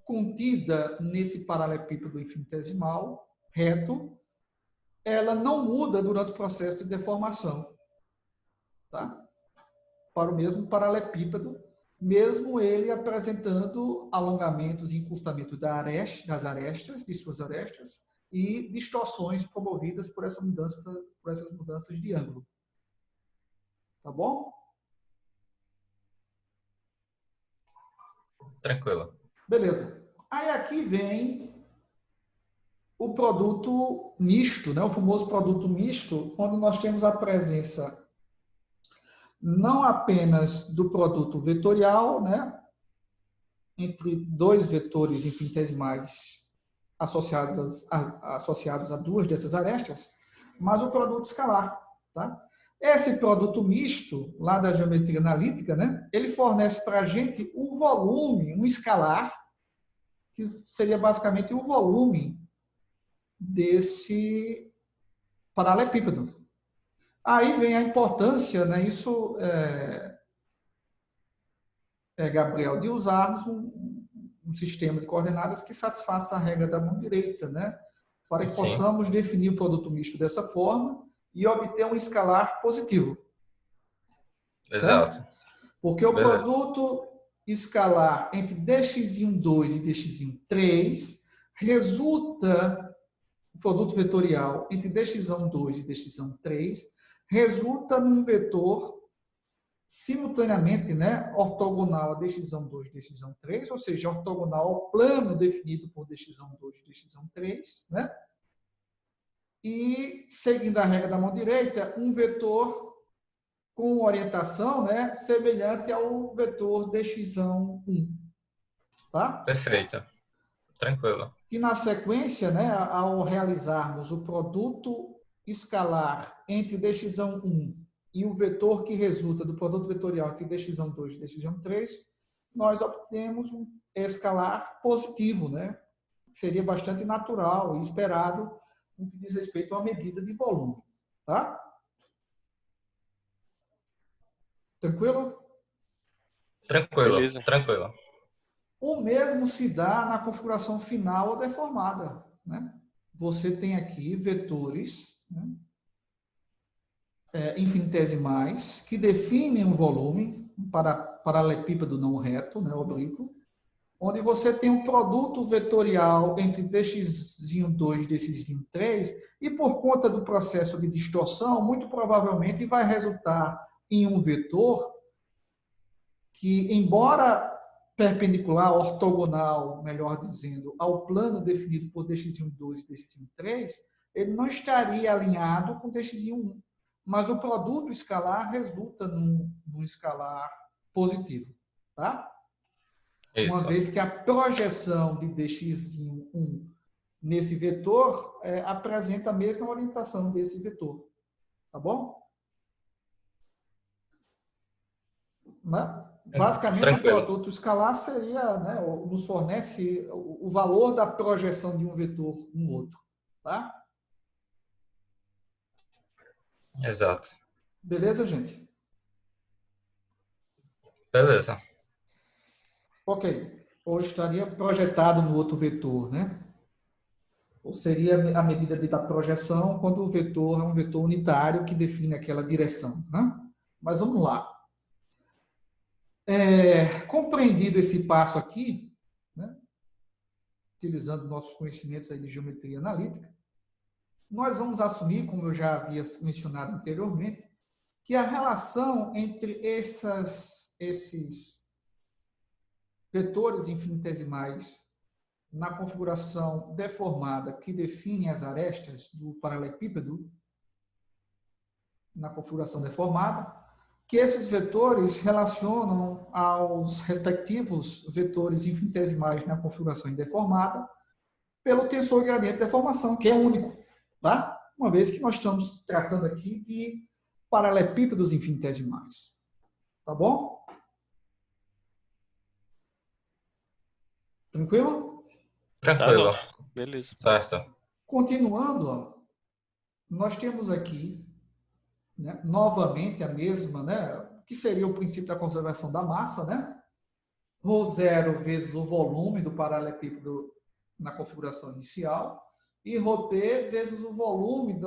contida nesse paralelepípedo infinitesimal reto, ela não muda durante o processo de deformação, tá? Para o mesmo paralelepípedo, mesmo ele apresentando alongamentos e encurtamentos das arestas, de suas arestas, e distorções promovidas por essas mudanças de ângulo. Tá bom? Tranquilo. Beleza. Aí aqui vem o produto misto, né? O famoso produto misto, onde nós temos a presença não apenas do produto vetorial, né? Entre dois vetores infinitesimais associados a duas dessas arestas, mas o produto escalar. Tá? Esse produto misto, lá da geometria analítica, né? Ele fornece para a gente o volume, um escalar, que seria basicamente o volume desse paralelepípedo. Aí vem a importância, né, isso, Gabriel, de usarmos um sistema de coordenadas que satisfaça a regra da mão direita, né, para que possamos definir o produto misto dessa forma e obter um escalar positivo. Exato. Certo? Porque o produto escalar entre dx1,2 e dx1,3 resulta, o produto vetorial entre dx1,2 e dx1,3 resulta num vetor simultaneamente, né, ortogonal a dx1,2 e dx1,3, ou seja, ortogonal ao plano definido por dx1,2 e dx1,3, né? E, seguindo a regra da mão direita, um vetor com orientação, né, semelhante ao vetor dx1,1. Tá? Perfeito. Tranquilo. E na sequência, né, ao realizarmos o produto escalar entre dx1,1 e o vetor que resulta do produto vetorial entre dx1,2 e dx1,3, nós obtemos um escalar positivo, né? Seria bastante natural e esperado no que diz respeito à medida de volume. Tá? Tranquilo? Tranquilo. Beleza. Tranquilo. O mesmo se dá na configuração final ou deformada. Né? Você tem aqui vetores, né, infinitesimais que definem um volume para paralelepípedo não reto, né, oblíquo, onde você tem um produto vetorial entre dx2 e dx3 e por conta do processo de distorção, muito provavelmente vai resultar em um vetor que, embora perpendicular, ortogonal, melhor dizendo, ao plano definido por dx1,2 e dx1,3, ele não estaria alinhado com dx1,1. Mas o produto escalar resulta num escalar positivo, tá? Uma Isso. vez que a projeção de dx1 nesse vetor apresenta a mesma orientação desse vetor, tá bom? Né? Basicamente, o Tranquilo. produto escalar seria, né, nos fornece o valor da projeção de um vetor no outro, tá? Exato. Beleza, gente? Beleza. Ok. Ou estaria projetado no outro vetor, né? Ou seria a medida da projeção quando o vetor é um vetor unitário que define aquela direção, né? Mas vamos lá. Compreendido esse passo aqui, né, utilizando nossos conhecimentos aí de geometria analítica, nós vamos assumir, como eu já havia mencionado anteriormente, que a relação entre esses vetores infinitesimais na configuração deformada que define as arestas do paralelepípedo, na configuração deformada, que esses vetores relacionam aos respectivos vetores infinitesimais na configuração indeformada pelo tensor gradiente de deformação, que é único, tá? Uma vez que nós estamos tratando aqui de paralelepípedos infinitesimais. Tá bom? Tranquilo? Tá, Tranquilo. beleza. Certo. Continuando, ó, nós temos aqui, né, novamente a mesma, né, que seria o princípio da conservação da massa, né? Ρ0 vezes o volume do paralelepípedo na configuração inicial e Ρt vezes o volume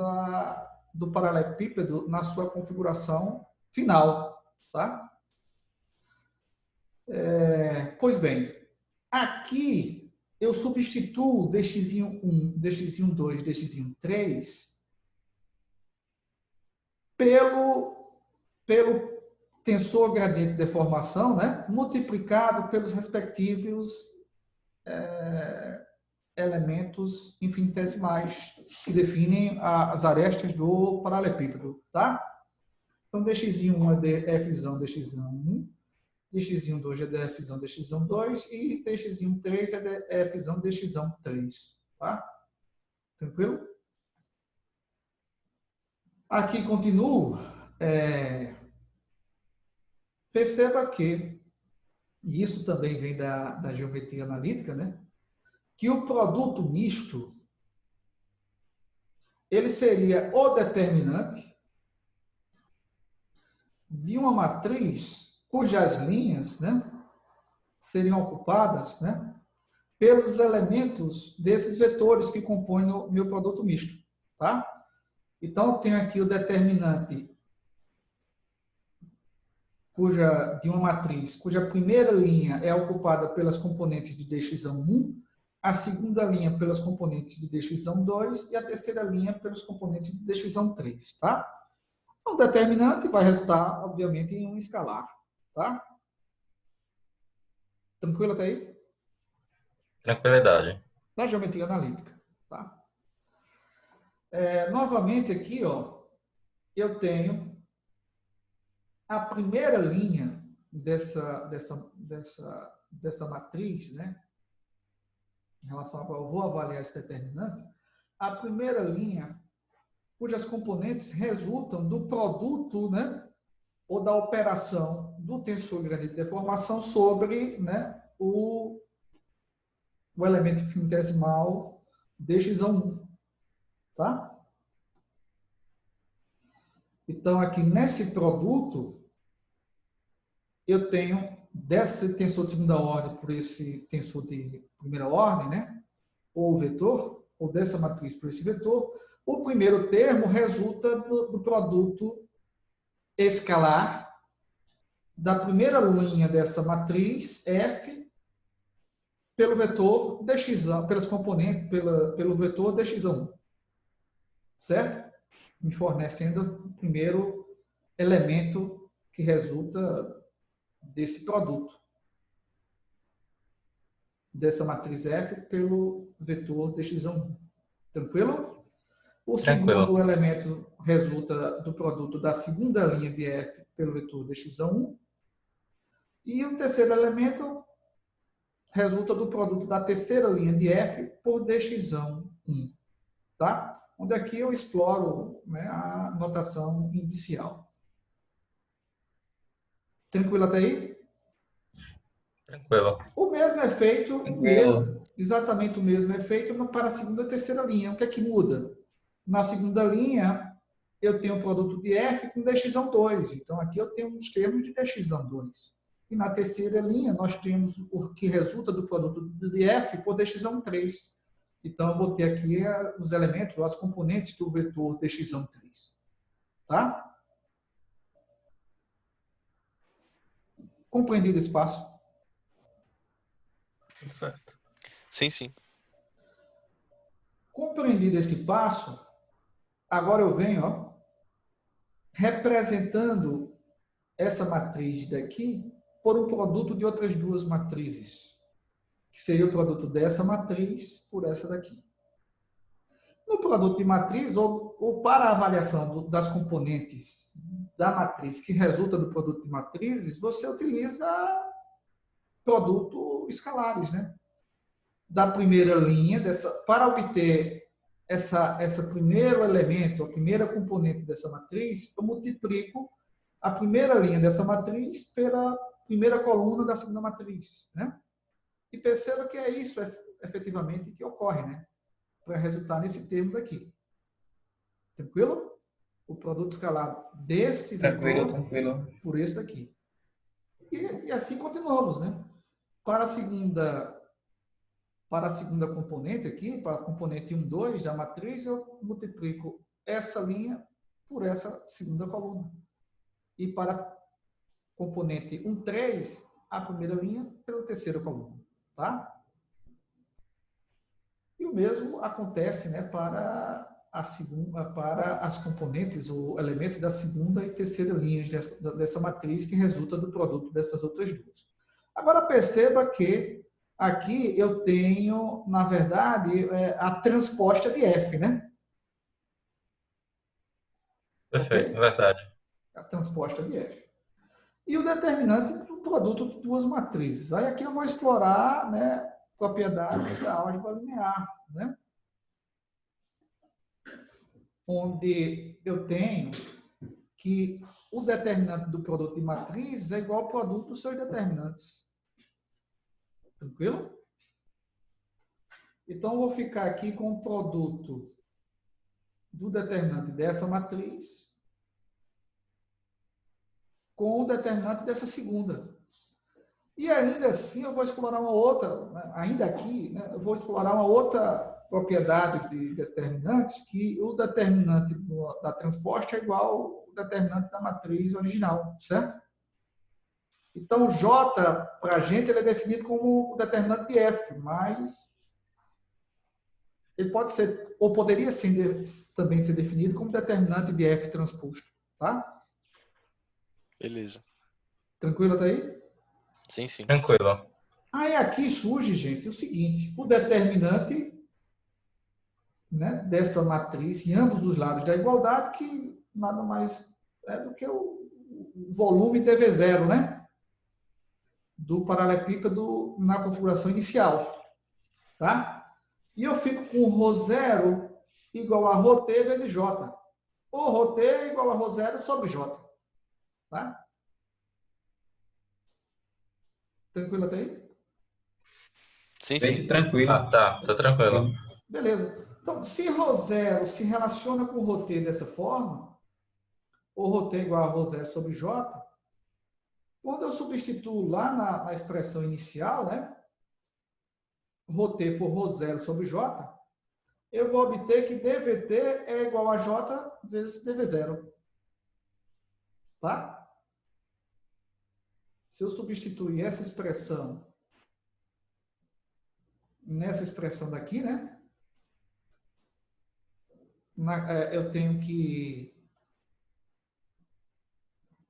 do paralelepípedo na sua configuração final, tá? Pois bem, aqui eu substituo dx1, dx1,2, dx1,3 pelo tensor gradiente de deformação, né, multiplicado pelos respectivos elementos infinitesimais que definem as arestas do paralelepípedo, tá? Então, dx1 é dfzão dx1, dx1,2 é dfzão dx1,2 e dx1,3 é dfzão dx1,3, tá? Tranquilo? Aqui continuo. Perceba que, e isso também vem da geometria analítica, né? Que o produto misto ele seria o determinante de uma matriz cujas linhas, né, seriam ocupadas, né, pelos elementos desses vetores que compõem o meu produto misto, tá? Então, eu tenho aqui o determinante de uma matriz cuja primeira linha é ocupada pelas componentes de dx1, a segunda linha pelas componentes de dx2 e a terceira linha pelos componentes de dx3, tá? O determinante vai resultar, obviamente, em um escalar, tá? Tranquilo até aí? Tranquilidade. Da geometria analítica, tá? Novamente aqui, ó, eu tenho a primeira linha dessa matriz, né? Em relação a qual eu vou avaliar esse determinante, a primeira linha cujas componentes resultam do produto, né, ou da operação do tensor gradiente de deformação sobre, né, o elemento infinitesimal dx1, tá? Então, aqui nesse produto, eu tenho desse tensor de segunda ordem por esse tensor de primeira ordem, né, ou vetor, ou dessa matriz por esse vetor, o primeiro termo resulta do produto escalar da primeira linha dessa matriz F pelo vetor dx1, pelas componentes, pelo vetor dx1, certo? Me fornecendo o primeiro elemento que resulta desse produto, dessa matriz F pelo vetor dx1. Tranquilo? O Tranquilo. segundo elemento resulta do produto da segunda linha de F pelo vetor dx1 E o terceiro elemento resulta do produto da terceira linha de F por dx1. Tá? Onde aqui eu exploro, né, a notação inicial. Tranquilo até aí? Tranquilo. O mesmo efeito, Tranquilo. exatamente o mesmo efeito para a segunda e terceira linha. O que é que muda? Na segunda linha, eu tenho o produto de F com dx 2. Então, aqui eu tenho os termos de dx 2. E na terceira linha, nós temos o que resulta do produto de F por dx 3. Então, eu vou ter aqui os elementos, ou as componentes do vetor dx 3. Tá? Compreendido esse passo? Tudo certo. Sim, sim. Compreendido esse passo, agora eu venho, ó, representando essa matriz daqui por um produto de outras duas matrizes, que seria o produto dessa matriz por essa daqui. No produto de matriz, ou para a avaliação das componentes da matriz que resulta do produto de matrizes, você utiliza produto escalares, né? Da primeira linha, para obter esse primeiro elemento, a primeira componente dessa matriz, eu multiplico a primeira linha dessa matriz pela primeira coluna da segunda matriz, né? E perceba que é isso efetivamente que ocorre, né? Para resultar nesse termo daqui. Tranquilo? O produto escalar desse Tranquilo, vetor tranquilo. por esse daqui. E assim continuamos, né? Para a segunda componente aqui, para a componente 1, 2 da matriz, eu multiplico essa linha por essa segunda coluna. E para a componente 1, 3, a primeira linha pela terceira coluna. Tá? E o mesmo acontece, né, para as componentes ou elementos da segunda e terceira linhas dessa matriz que resulta do produto dessas outras duas. Agora perceba que aqui eu tenho, na verdade, a transposta de F, né? Perfeito, Okay? verdade. A transposta de F. E o determinante do produto de duas matrizes. Aí aqui eu vou explorar, né, propriedades da álgebra linear, né? Onde eu tenho que o determinante do produto de matrizes é igual ao produto dos seus determinantes. Tranquilo? Então, eu vou ficar aqui com o produto do determinante dessa matriz com o determinante dessa segunda. E ainda assim, eu vou explorar uma outra, ainda aqui, né, eu vou explorar uma outra propriedade de determinantes, que o determinante da transposta é igual ao determinante da matriz original, certo? Então, o J, para a gente, ele é definido como o determinante de F, mas ele pode ser, ou poderia ser, também ser definido como determinante de F transposto, tá? Beleza. Tranquilo até aí? Sim, sim. Tranquilo. Aí aqui surge, gente, o seguinte, o determinante, né, dessa matriz em ambos os lados da igualdade, que nada mais é do que o volume dV0, né? Do paralelepípedo na configuração inicial, tá? E eu fico com ρ0 igual a ρt vezes j. Ou ρt igual a ρ0 sobre j. Tá? Tranquilo até aí? Sim, Feito sim. tranquilo. Ah, tá. Tô tranquilo. Beleza. Então, se ρ0 se relaciona com ρt dessa forma, ou ρt igual a ρ0 sobre j, quando eu substituo lá na expressão inicial, né, ρt por ρ0 sobre j, eu vou obter que dvt é igual a j vezes dv0. Tá? Se eu substituir essa expressão nessa expressão daqui, né, eu tenho que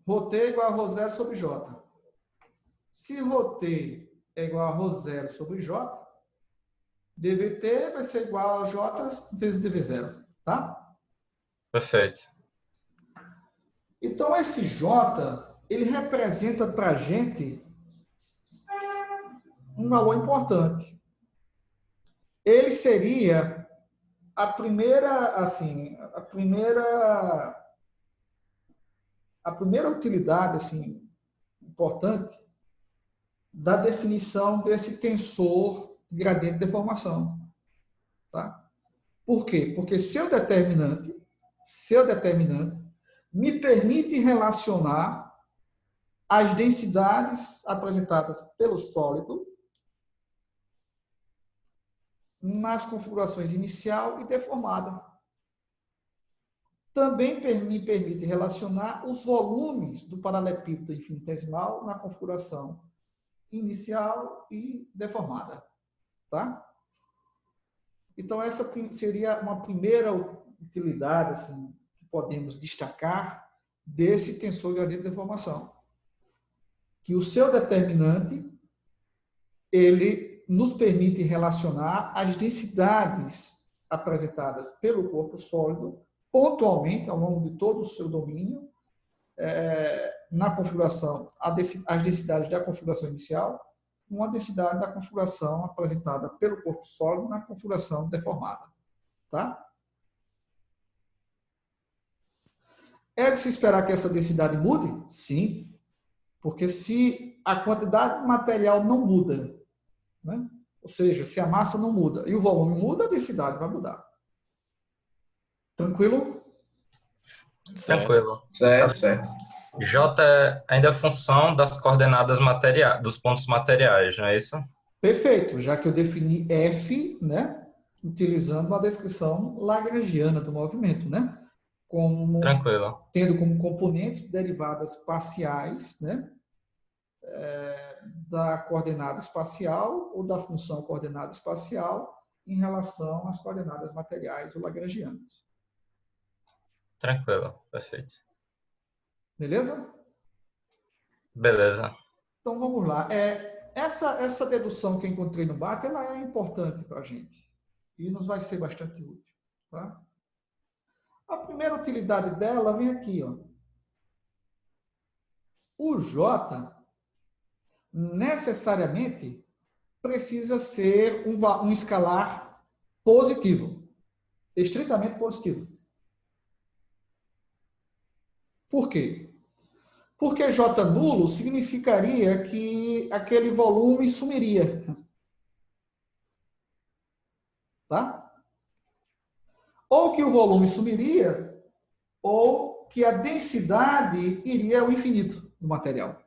ρt é igual a ρ0 sobre j. Se ρt é igual a ρ0 sobre j, dvt vai ser igual a j vezes dv0. Tá? Perfeito. Então, esse j, ele representa para a gente um valor importante. Ele seria a primeira, assim, a primeira utilidade, assim, importante da definição desse tensor de gradiente de deformação, tá? Por quê? Porque seu determinante me permite relacionar as densidades apresentadas pelo sólido nas configurações inicial e deformada. Também me permite relacionar os volumes do paralelepípedo infinitesimal na configuração inicial e deformada. Tá? Então, essa seria uma primeira utilidade assim, que podemos destacar desse tensor gradiente de deformação. Que o seu determinante, ele nos permite relacionar as densidades apresentadas pelo corpo sólido, pontualmente, ao longo de todo o seu domínio, na configuração, as densidades da configuração inicial, uma densidade da configuração apresentada pelo corpo sólido na configuração deformada. Tá? É de se esperar que essa densidade mude? Sim, porque se a quantidade de material não muda, né? Ou seja, se a massa não muda e o volume muda, a densidade vai mudar. Tranquilo? Tranquilo. Certo. J é ainda a função das coordenadas materiais, dos pontos materiais, não é isso? Perfeito, já que eu defini F, né, utilizando a descrição lagrangiana do movimento, né? Tranquilo. Tendo como componentes derivadas parciais, né, da coordenada espacial ou da função coordenada espacial em relação às coordenadas materiais ou lagrangianas. Tranquilo, perfeito. Beleza? Beleza. Então vamos lá. Essa dedução que eu encontrei no BAT, ela é importante para a gente e nos vai ser bastante útil. Tá? A primeira utilidade dela vem aqui. Ó. O J necessariamente precisa ser um escalar positivo, estritamente positivo. Por quê? Porque J nulo significaria que aquele volume sumiria. Tá? Ou que o volume sumiria, ou que a densidade iria ao infinito do material.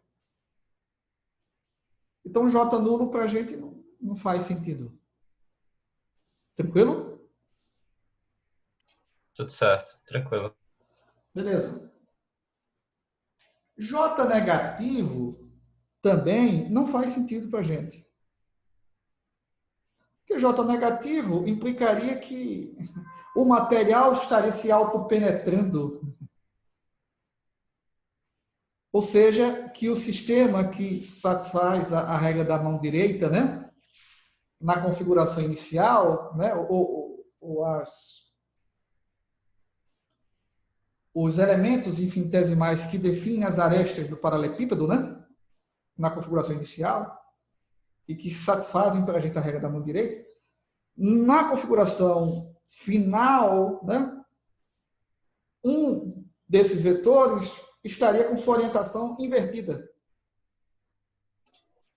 Então, J nulo para a gente não faz sentido. Tranquilo? Tudo certo, tranquilo. Beleza. J negativo também não faz sentido para a gente. Porque J negativo implicaria que o material estaria se autopenetrando. Ou seja, que o sistema que satisfaz a regra da mão direita, né, na configuração inicial, né, os elementos infinitesimais que definem as arestas do paralelepípedo, né, na configuração inicial, e que satisfazem para a gente a regra da mão direita, na configuração final, né, um desses vetores estaria com sua orientação invertida.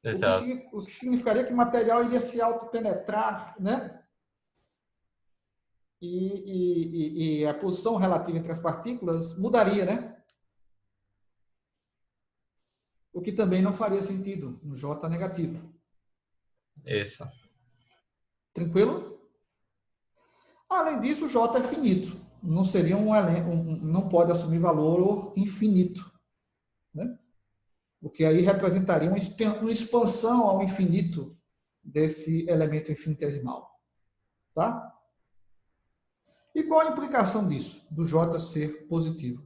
Exato. O que significaria que o material iria se autopenetrar, né? E a posição relativa entre as partículas mudaria, né? O que também não faria sentido, um J negativo. Isso. Tranquilo? Além disso, o J é finito. Não seria não pode assumir valor infinito, né? Porque aí representaria uma expansão ao infinito desse elemento infinitesimal. Tá? E qual a implicação disso, do J ser positivo?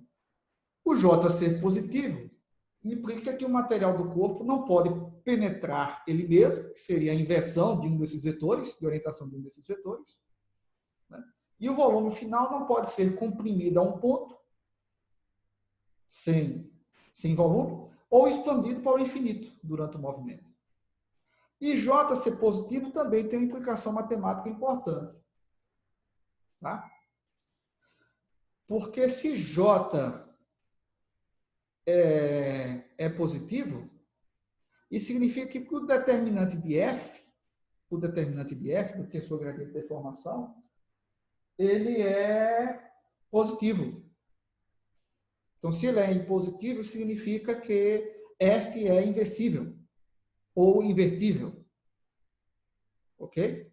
O J ser positivo implica que o material do corpo não pode penetrar ele mesmo, que seria a inversão de um desses vetores, de orientação de um desses vetores, né? E o volume final não pode ser comprimido a um ponto, sem volume, ou expandido para o infinito durante o movimento. E J ser positivo também tem uma implicação matemática importante. Tá? Porque se J é positivo, isso significa que o determinante de F, do tensor gradiente de deformação, ele é positivo. Então, se ele é positivo, significa que F é inversível ou invertível. Ok?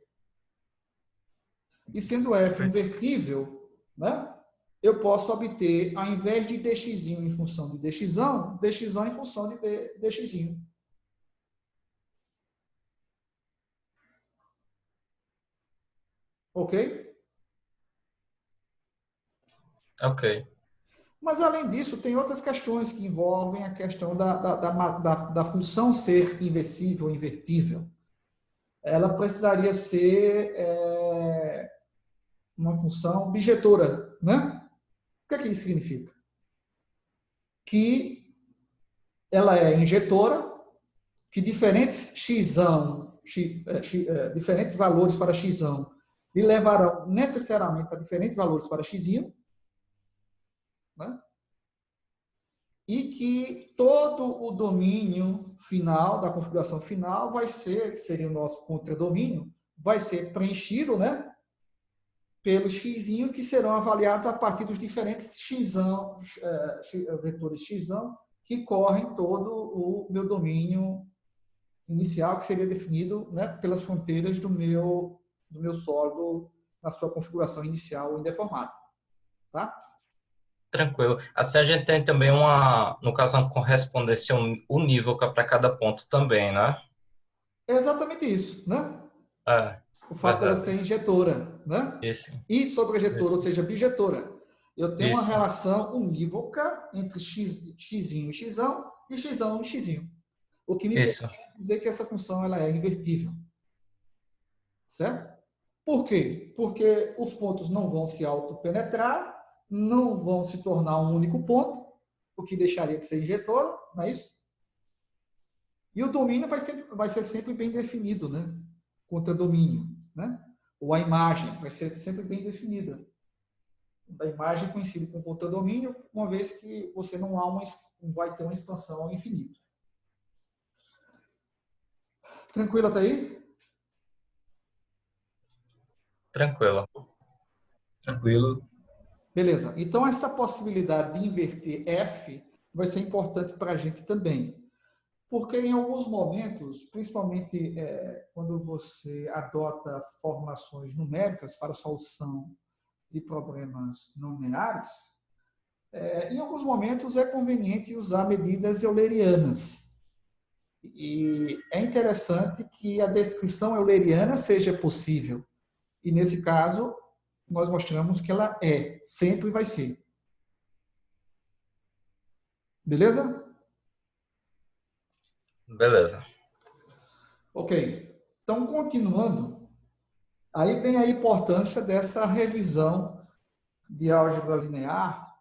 E sendo F invertível, né, eu posso obter, ao invés de dx em função de dx em função de dx. Ok? Ok. Mas, além disso, tem outras questões que envolvem a questão da função ser inversível ou invertível. Ela precisaria ser uma função bijetora, né? O que é que isso significa? Que ela é injetora, que diferentes diferentes valores para x lhe levarão necessariamente a diferentes valores para x, né? E que todo o domínio final, da configuração final, vai ser, que seria o nosso contradomínio, vai ser preenchido, né, pelos x que serão avaliados a partir dos diferentes vetores x que correm todo o meu domínio inicial, que seria definido, né, pelas fronteiras do meu sólido na sua configuração inicial indeformada. Tá? Tranquilo. Assim a gente tem também no caso, uma correspondência unívoca para cada ponto também, né? É exatamente isso, né? É, O fato dela ser verdade. injetora, né? Isso, E sobrejetora, ou isso, seja, bijetora. Eu tenho uma isso, relação unívoca entre x e x e x e x. O que me permite isso. dizer que essa função ela é invertível. Certo? Por quê? Porque os pontos não vão se autopenetrar, não vão se tornar um único ponto, o que deixaria de ser injetora, não é isso? E o domínio vai ser sempre bem definido, né? Contradomínio, né? Ou a imagem vai ser sempre bem definida. A imagem coincide com o contradomínio, uma vez que você não vai ter uma expansão ao infinito. Tranquilo até aí? Tranquilo. Tranquilo. Beleza. Então, essa possibilidade de inverter F vai ser importante para a gente também. Porque em alguns momentos, principalmente quando você adota formulações numéricas para solução de problemas não lineares, em alguns momentos é conveniente usar medidas eulerianas. E é interessante que a descrição euleriana seja possível. E nesse caso, nós mostramos que ela sempre vai ser. Beleza? Beleza. Ok. Então, continuando, aí vem a importância dessa revisão de álgebra linear,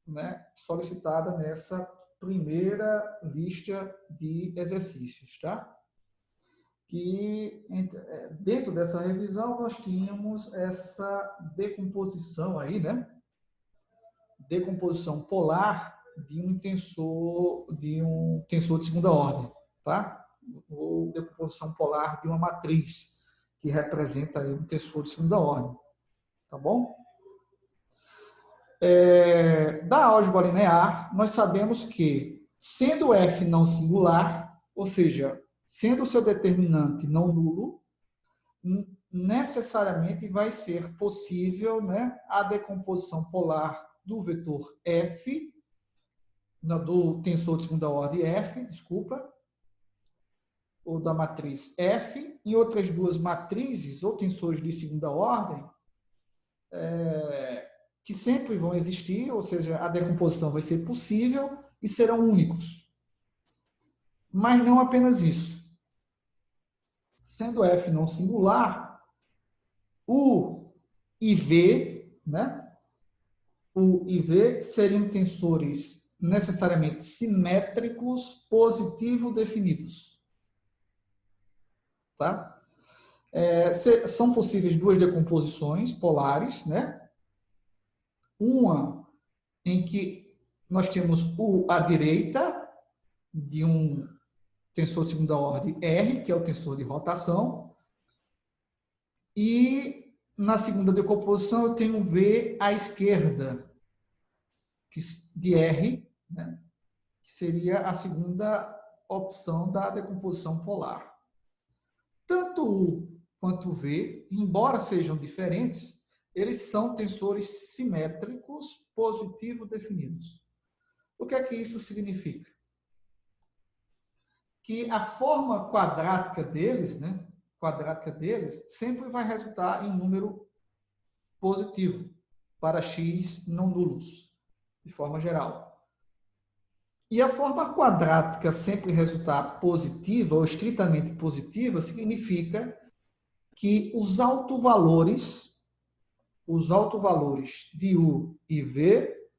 né, solicitada nessa primeira lista de exercícios, tá? Que dentro dessa revisão nós tínhamos essa decomposição aí, né? Decomposição polar de um tensor de segunda ordem, tá? Ou decomposição polar de uma matriz que representa aí um tensor de segunda ordem, tá bom? Da álgebra linear, nós sabemos que, sendo f não singular, ou seja, sendo o seu determinante não nulo, necessariamente vai ser possível, né, a decomposição polar do vetor f, do tensor de segunda ordem f, desculpa, ou da matriz f, em outras duas matrizes ou tensores de segunda ordem, que sempre vão existir, ou seja, a decomposição vai ser possível e serão únicos. Mas não apenas isso. Sendo f não singular, o e v, né? O e v seriam tensores necessariamente simétricos positivo definidos. tá? São possíveis duas decomposições polares, né? Uma em que nós temos U à direita de um tensor de segunda ordem R, que é o tensor de rotação, e na segunda decomposição eu tenho V à esquerda de R, né? Que seria a segunda opção da decomposição polar. Tanto U quanto V, embora sejam diferentes, eles são tensores simétricos positivo definidos. O que é que isso significa? Que a forma quadrática deles, né, sempre vai resultar em um número positivo para x não nulos, de forma geral. E a forma quadrática sempre resultar positiva ou estritamente positiva significa que os autovalores de U e V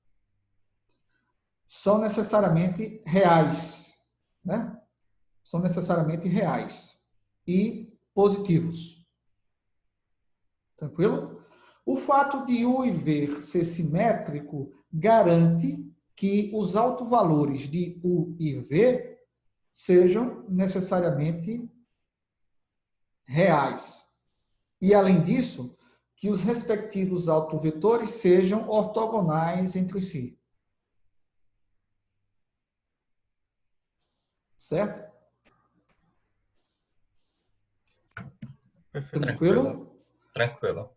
são necessariamente reais, né? São necessariamente reais e positivos. Tranquilo? O fato de U e V ser simétrico garante que os autovalores de U e V sejam necessariamente reais. E, além disso, que os respectivos autovetores sejam ortogonais entre si. Certo? Tranquilo? Tranquilo.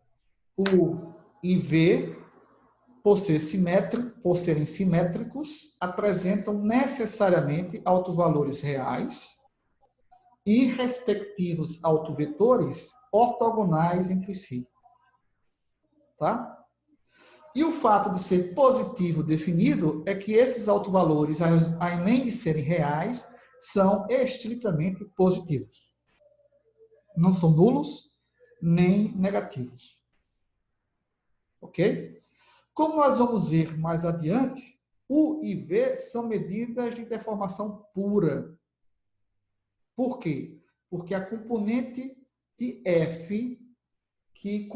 U e V, por serem simétricos, apresentam necessariamente autovalores reais e respectivos autovetores ortogonais entre si. Tá? E o fato de ser positivo definido é que esses autovalores, além de serem reais, são estritamente positivos. Não são nulos nem negativos. Ok? Como nós vamos ver mais adiante, U e V são medidas de deformação pura. Por quê? Porque a componente de F que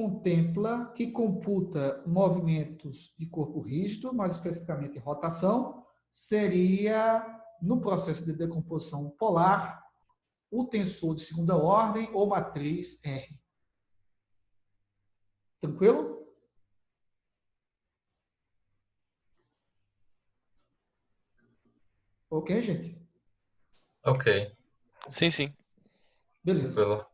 computa movimentos de corpo rígido, mais especificamente rotação, seria, no processo de decomposição polar, o tensor de segunda ordem ou matriz R. Tranquilo? Ok, gente? Ok. Sim, sim. Beleza. Tranquilo.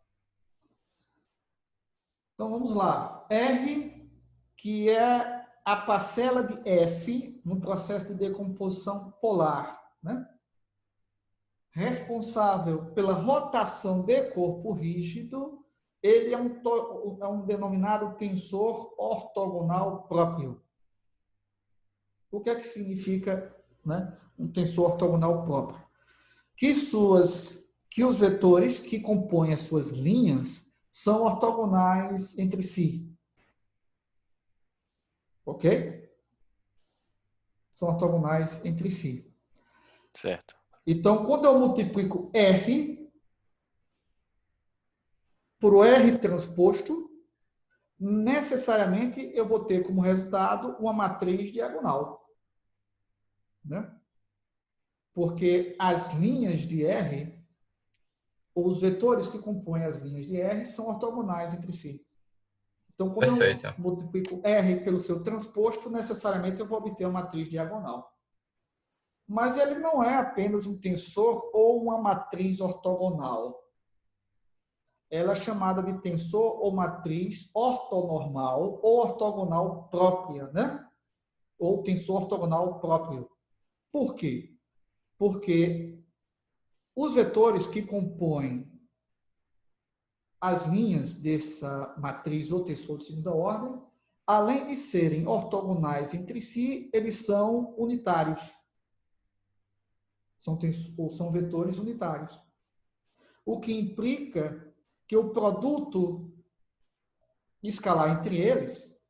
Então, vamos lá. R, que é a parcela de F no processo de decomposição polar, né? Responsável pela rotação de corpo rígido, ele é um denominado tensor ortogonal próprio. O que é que significa, né, um tensor ortogonal próprio? Que os vetores que compõem as suas linhas são ortogonais entre si. Ok? São ortogonais entre si. Certo. Então, quando eu multiplico R por o R transposto, necessariamente eu vou ter como resultado uma matriz diagonal. Né? Porque as linhas de R, ou os vetores que compõem as linhas de R, são ortogonais entre si. Então, quando Perfeito. eu multiplico R pelo seu transposto, necessariamente eu vou obter uma matriz diagonal. Mas ele não é apenas um tensor ou uma matriz ortogonal. Ela é chamada de tensor ou matriz ortonormal ou ortogonal própria, né? Ou tensor ortogonal próprio. Por quê? Porque os vetores que compõem as linhas dessa matriz ou tensor de segunda ordem, além de serem ortogonais entre si, eles são unitários. São vetores unitários. O que implica que o produto escalar entre eles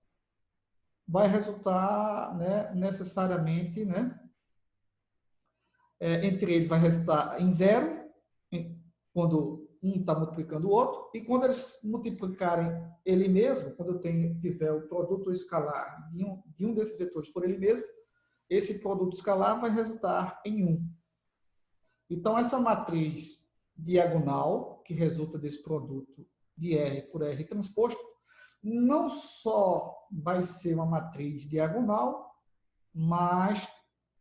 vai resultar, né, necessariamente, né, entre eles vai resultar em zero, quando um está multiplicando o outro, e quando eles multiplicarem ele mesmo, quando eu tiver o produto escalar de um desses vetores por ele mesmo, esse produto escalar vai resultar em 1. Então, essa matriz diagonal, que resulta desse produto de R por R transposto, não só vai ser uma matriz diagonal, mas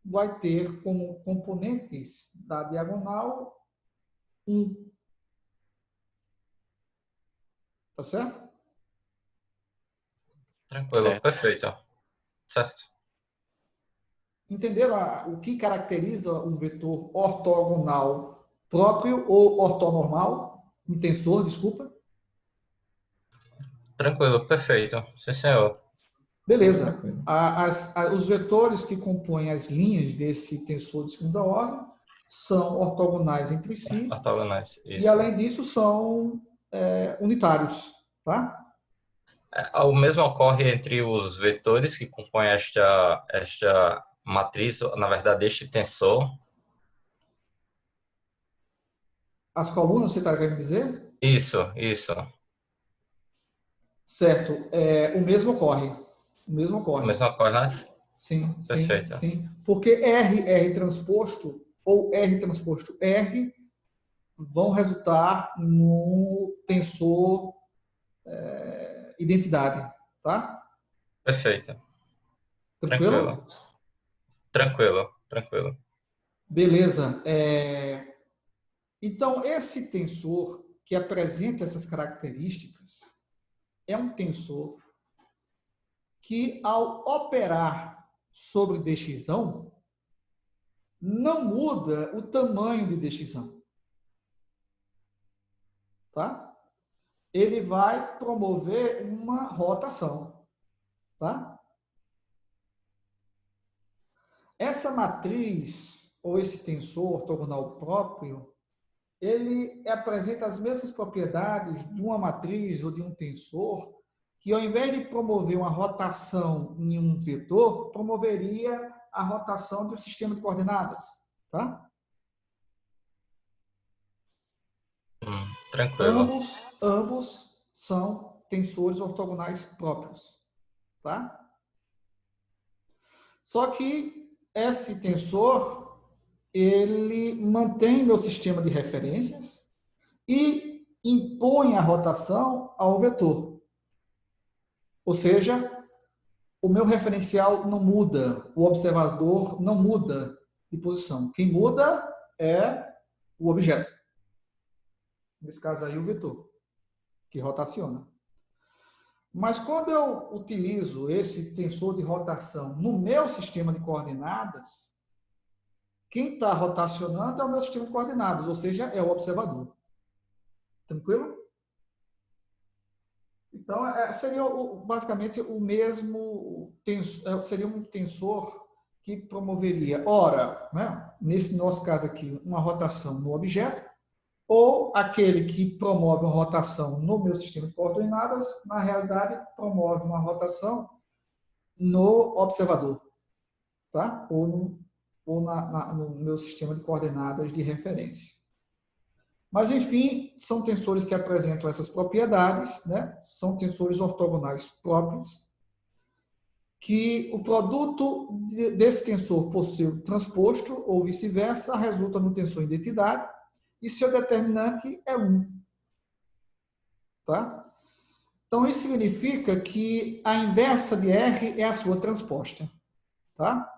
vai ter como componentes da diagonal 1. Tá certo? Tranquilo, Certo. perfeito. Certo. Entenderam o que caracteriza um vetor ortogonal próprio ou ortonormal? Um tensor, desculpa. Tranquilo, perfeito. Sim, senhor. Beleza. Tranquilo. Os vetores que compõem as linhas desse tensor de segunda ordem são ortogonais entre si Ortogonais, e, isso. além disso, são unitários. Tá? O mesmo ocorre entre os vetores que compõem esta matriz, na verdade, este tensor. As colunas, você está querendo dizer? Isso. Certo. O mesmo ocorre. O mesmo O ocorre. mesmo ocorre, né? Sim, sim, Perfeito. sim. Porque R transposto ou R transposto R vão resultar no tensor identidade, tá? Perfeito. Tranquilo? Tranquilo. Beleza. Então, esse tensor que apresenta essas características é um tensor que, ao operar sobre dxão, não muda o tamanho de dxão. Tá? Ele vai promover uma rotação. Tá? Essa matriz, ou esse tensor ortogonal próprio, ele apresenta as mesmas propriedades de uma matriz ou de um tensor, que ao invés de promover uma rotação em um vetor, promoveria a rotação do sistema de coordenadas. Tá? Tranquilo. Ambos são tensores ortogonais próprios. Tá? Só que esse tensor, ele mantém meu sistema de referências e impõe a rotação ao vetor. Ou seja, o meu referencial não muda, o observador não muda de posição. Quem muda é o objeto. Nesse caso aí, o vetor, que rotaciona. Mas quando eu utilizo esse tensor de rotação no meu sistema de coordenadas, quem está rotacionando é o meu sistema de coordenadas, ou seja, é o observador. Tranquilo? Então, seria basicamente o mesmo tensor, seria um tensor que promoveria, ora, né, nesse nosso caso aqui, uma rotação no objeto, ou aquele que promove uma rotação no meu sistema de coordenadas, na realidade, promove uma rotação no observador, tá? Ou no meu sistema de coordenadas de referência. Mas, enfim, são tensores que apresentam essas propriedades, né? São tensores ortogonais próprios, que o produto desse tensor por seu transposto, ou vice-versa, resulta no tensor identidade, e seu determinante é 1. Tá? Então, isso significa que a inversa de R é a sua transposta. Tá?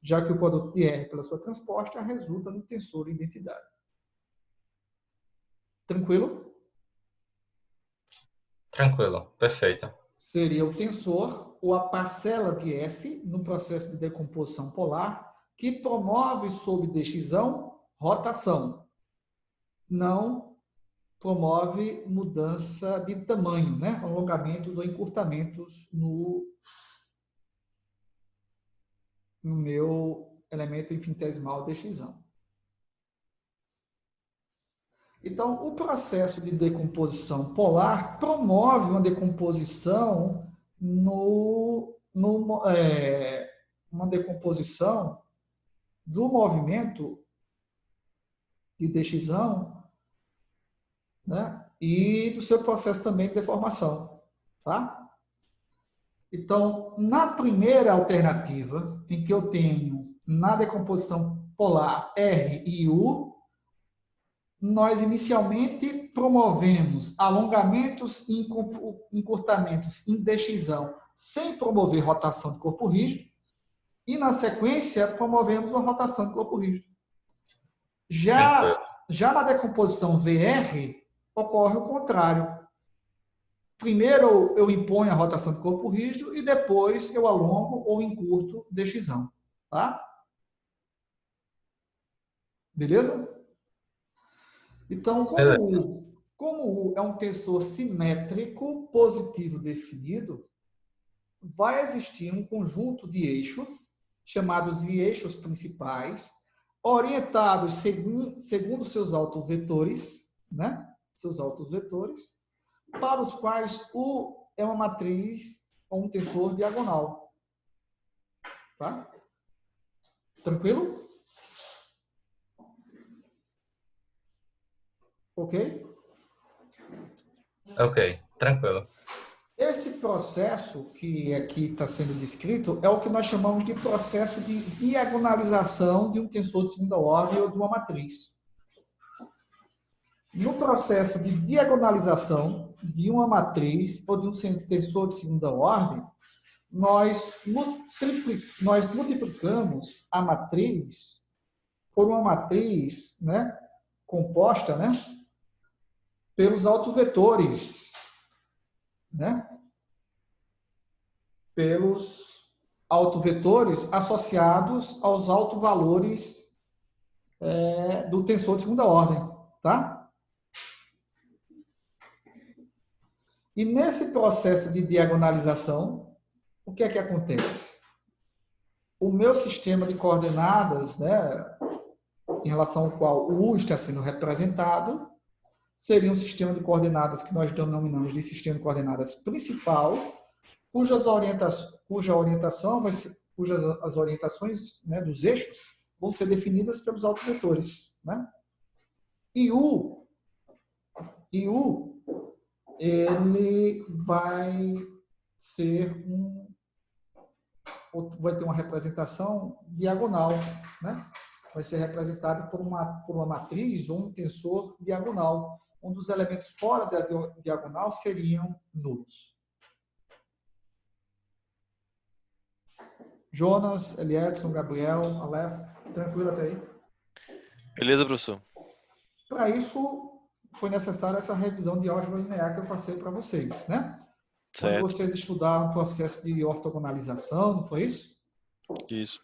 Já que o produto de R pela sua transposta resulta no tensor identidade. Tranquilo? Tranquilo, perfeito. Seria o tensor ou a parcela de F no processo de decomposição polar que promove sob dxão rotação. Não promove mudança de tamanho, né? Alongamentos ou encurtamentos no meu elemento infinitesimal dxão. Então, o processo de decomposição polar promove uma decomposição uma decomposição do movimento de dxão, né? E do seu processo também de deformação, tá? Então, na primeira alternativa, em que eu tenho na decomposição polar R e U, nós inicialmente promovemos alongamentos e encurtamentos em decisão sem promover rotação de corpo rígido, e na sequência promovemos uma rotação de corpo rígido. Já na decomposição VR, ocorre o contrário. Primeiro eu imponho a rotação de corpo rígido e depois eu alongo ou encurto decisão. Tá? Beleza? Então, como é um tensor simétrico positivo definido, vai existir um conjunto de eixos, chamados de eixos principais, orientados segundo seus autovetores, né? Seus autovetores, para os quais U é uma matriz ou um tensor diagonal. Tá? Tranquilo? Ok? Ok, tranquilo. Esse processo que aqui está sendo descrito é o que nós chamamos de processo de diagonalização de um tensor de segunda ordem ou de uma matriz. No processo de diagonalização de uma matriz ou de um tensor de segunda ordem, nós multiplicamos a matriz por uma matriz, né, composta, né, pelos autovetores, né, pelos autovetores associados aos autovalores do tensor de segunda ordem, tá? E nesse processo de diagonalização, o que é que acontece? O meu sistema de coordenadas, né, em relação ao qual o U está sendo representado, seria um sistema de coordenadas que nós denominamos de sistema de coordenadas principal, cujas as orientações, né, dos eixos vão ser definidas pelos autovetores, né? E U, ele vai ter uma representação diagonal, né? Vai ser representado por uma matriz ou um tensor diagonal, onde os elementos fora da diagonal seriam nulos. Jonas, Eliedson, Gabriel, Aleph, tranquilo até aí? Beleza, professor. Para isso, foi necessária essa revisão de álgebra linear que eu passei para vocês, né? Quando Certo. vocês estudaram o processo de ortogonalização, não foi isso? Isso.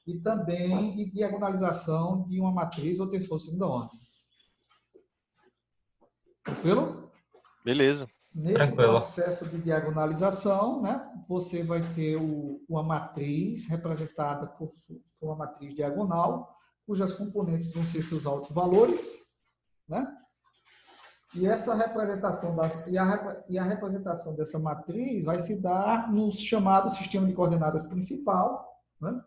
E também de diagonalização de uma matriz ou tensor de segunda ordem. Tranquilo? Beleza. Nesse Tranquilo. processo de diagonalização, né, você vai ter uma matriz representada por uma matriz diagonal, cujas componentes vão ser seus autovalores, né? E essa representação a representação dessa matriz vai se dar no chamado sistema de coordenadas principal, né,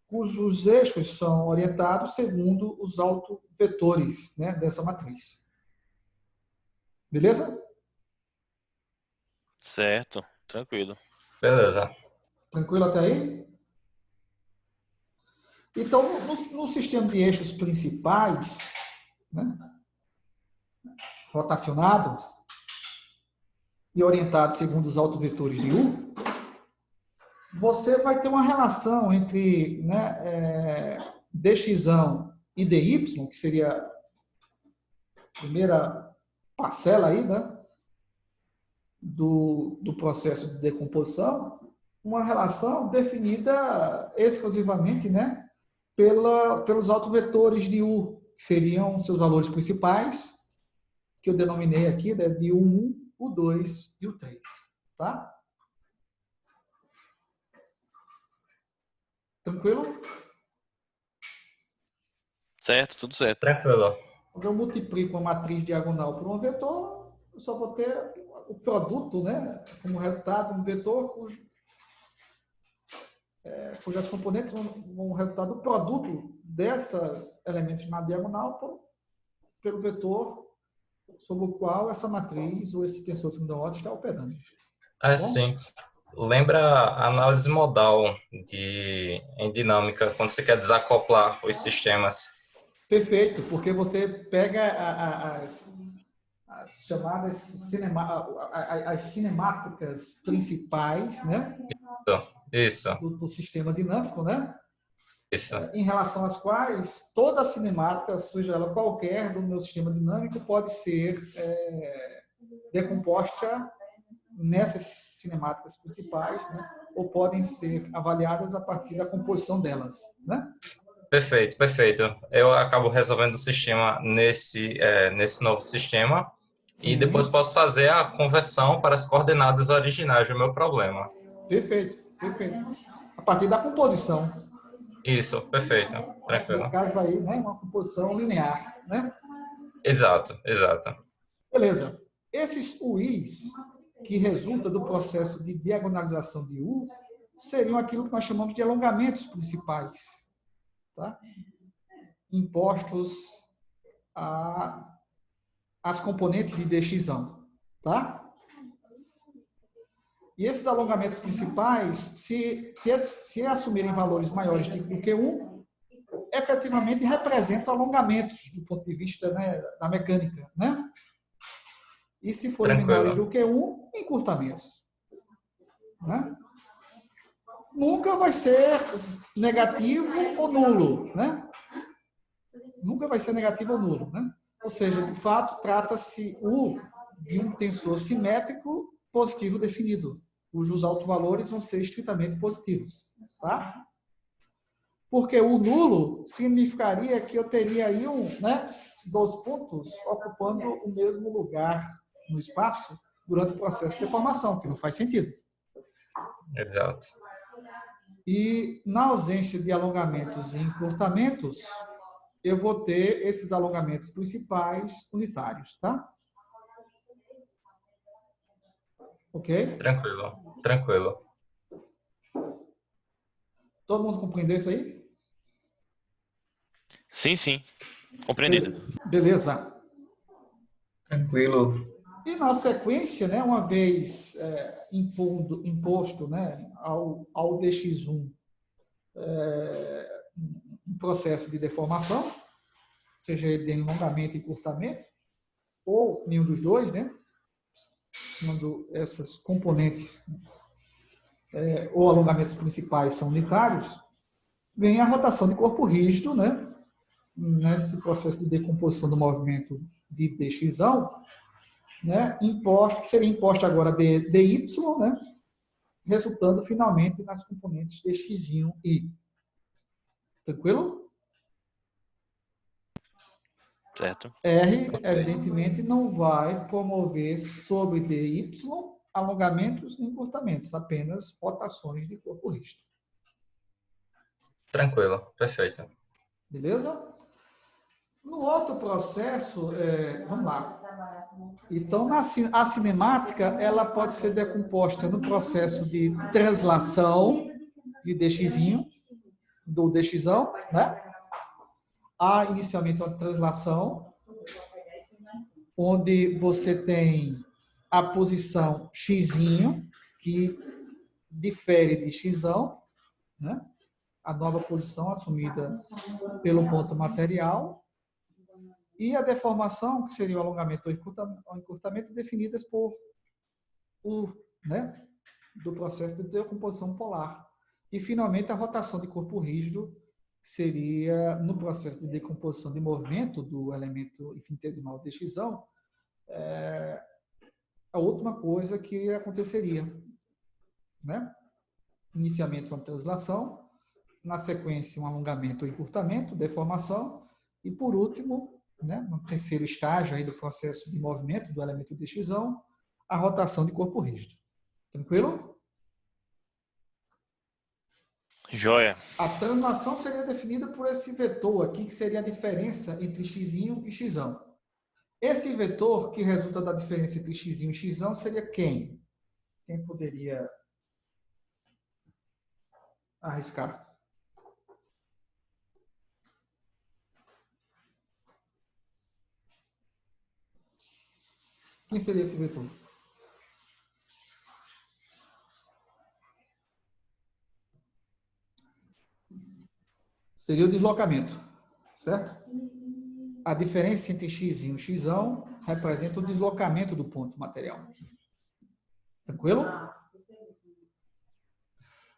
cujos eixos são orientados segundo os autovetores, né, dessa matriz. Beleza? Certo. Tranquilo. Beleza. Tranquilo até aí? Então, no sistema de eixos principais, né, rotacionado e orientado segundo os autovetores de U, você vai ter uma relação entre, né, dxão e dy, que seria a primeira parcela aí, né, do processo de decomposição, uma relação definida exclusivamente, né, pelos autovetores de U, que seriam seus valores principais, que eu denominei aqui, né, de U1, U2 e U3. Tá? Tranquilo? Certo, tudo certo. Tranquilo. Quando eu multiplico uma matriz diagonal por um vetor, eu só vou ter o produto, né, como resultado, um vetor cujas componentes vão resultado do produto desses elementos na diagonal pelo vetor sobre o qual essa matriz ou esse tensor de segunda ordem está operando. É, Bom? sim. Lembra a análise modal em dinâmica, quando você quer desacoplar os sistemas. Perfeito, porque você pega as chamadas as cinemáticas principais, né, Isso, do sistema dinâmico, né, isso. em relação às quais toda a cinemática, seja ela qualquer do meu sistema dinâmico, pode ser decomposta nessas cinemáticas principais, né, ou podem ser avaliadas a partir da composição delas, né? Perfeito, perfeito. Eu acabo resolvendo o sistema nesse novo sistema e depois Sim, posso fazer a conversão para as coordenadas originais do meu problema. perfeito, perfeito. A partir da composição. Isso, perfeito, Nesse tranquilo. caso aí, né, uma composição linear, né? Exato, exato. Beleza. Esses UIs que resultam do processo de diagonalização de U seriam aquilo que nós chamamos de alongamentos principais, tá? Impostos às componentes de dxão, tá? E esses alongamentos principais, se assumirem valores maiores do que 1, efetivamente representam alongamentos do ponto de vista, né, da mecânica, né? E se forem menores Tranquilo. do que 1, encurtamentos, né? Nunca vai ser negativo ou nulo, né? Nunca vai ser negativo ou nulo, né? Ou seja, de fato, trata-se de um tensor simétrico positivo definido, cujos autovalores vão ser estritamente positivos, tá? Porque o nulo significaria que eu teria aí dois pontos ocupando o mesmo lugar no espaço durante o processo de deformação, que não faz sentido. Exato. E na ausência de alongamentos e encurtamentos, eu vou ter esses alongamentos principais unitários, tá? Ok? Tranquilo, tranquilo. Todo mundo compreendeu isso aí? Sim, sim. Compreendido. Beleza. Tranquilo. E na sequência, né, uma vez imposto, né, ao dx1 um processo de deformação, seja ele de alongamento e encurtamento, ou nenhum dos dois, né, quando essas componentes ou alongamentos principais são unitários, vem a rotação de corpo rígido, né, nesse processo de decomposição do movimento de dxão, né, que seria imposto agora dy, né, resultando finalmente nas componentes dx e y. Tranquilo? Certo. R, evidentemente, não vai promover sobre dy alongamentos nem encurtamentos, apenas rotações de corpo rígido. Tranquilo, perfeito. Beleza? No outro processo, vamos lá. Então, a cinemática ela pode ser decomposta no processo de translação de dxinho, do dxão, né? Há inicialmente uma translação, onde você tem a posição xinho, que difere de xão, né? A nova posição assumida pelo ponto material, e a deformação, que seria o alongamento ou encurtamento, definidas por né, do processo de decomposição polar. E, finalmente, a rotação de corpo rígido seria, no processo de decomposição de movimento do elemento infinitesimal dxão, a última coisa que aconteceria, né? Inicialmente uma translação, na sequência um alongamento ou encurtamento, deformação, e por último, né, no terceiro estágio aí do processo de movimento do elemento dxão, a rotação de corpo rígido. Tranquilo? Joia. A translação seria definida por esse vetor aqui, que seria a diferença entre x e xão. Esse vetor que resulta da diferença entre x e xão seria quem? Quem poderia arriscar? Quem seria esse vetor? Seria o deslocamento, certo? A diferença entre x e um x representa o deslocamento do ponto material. Tranquilo?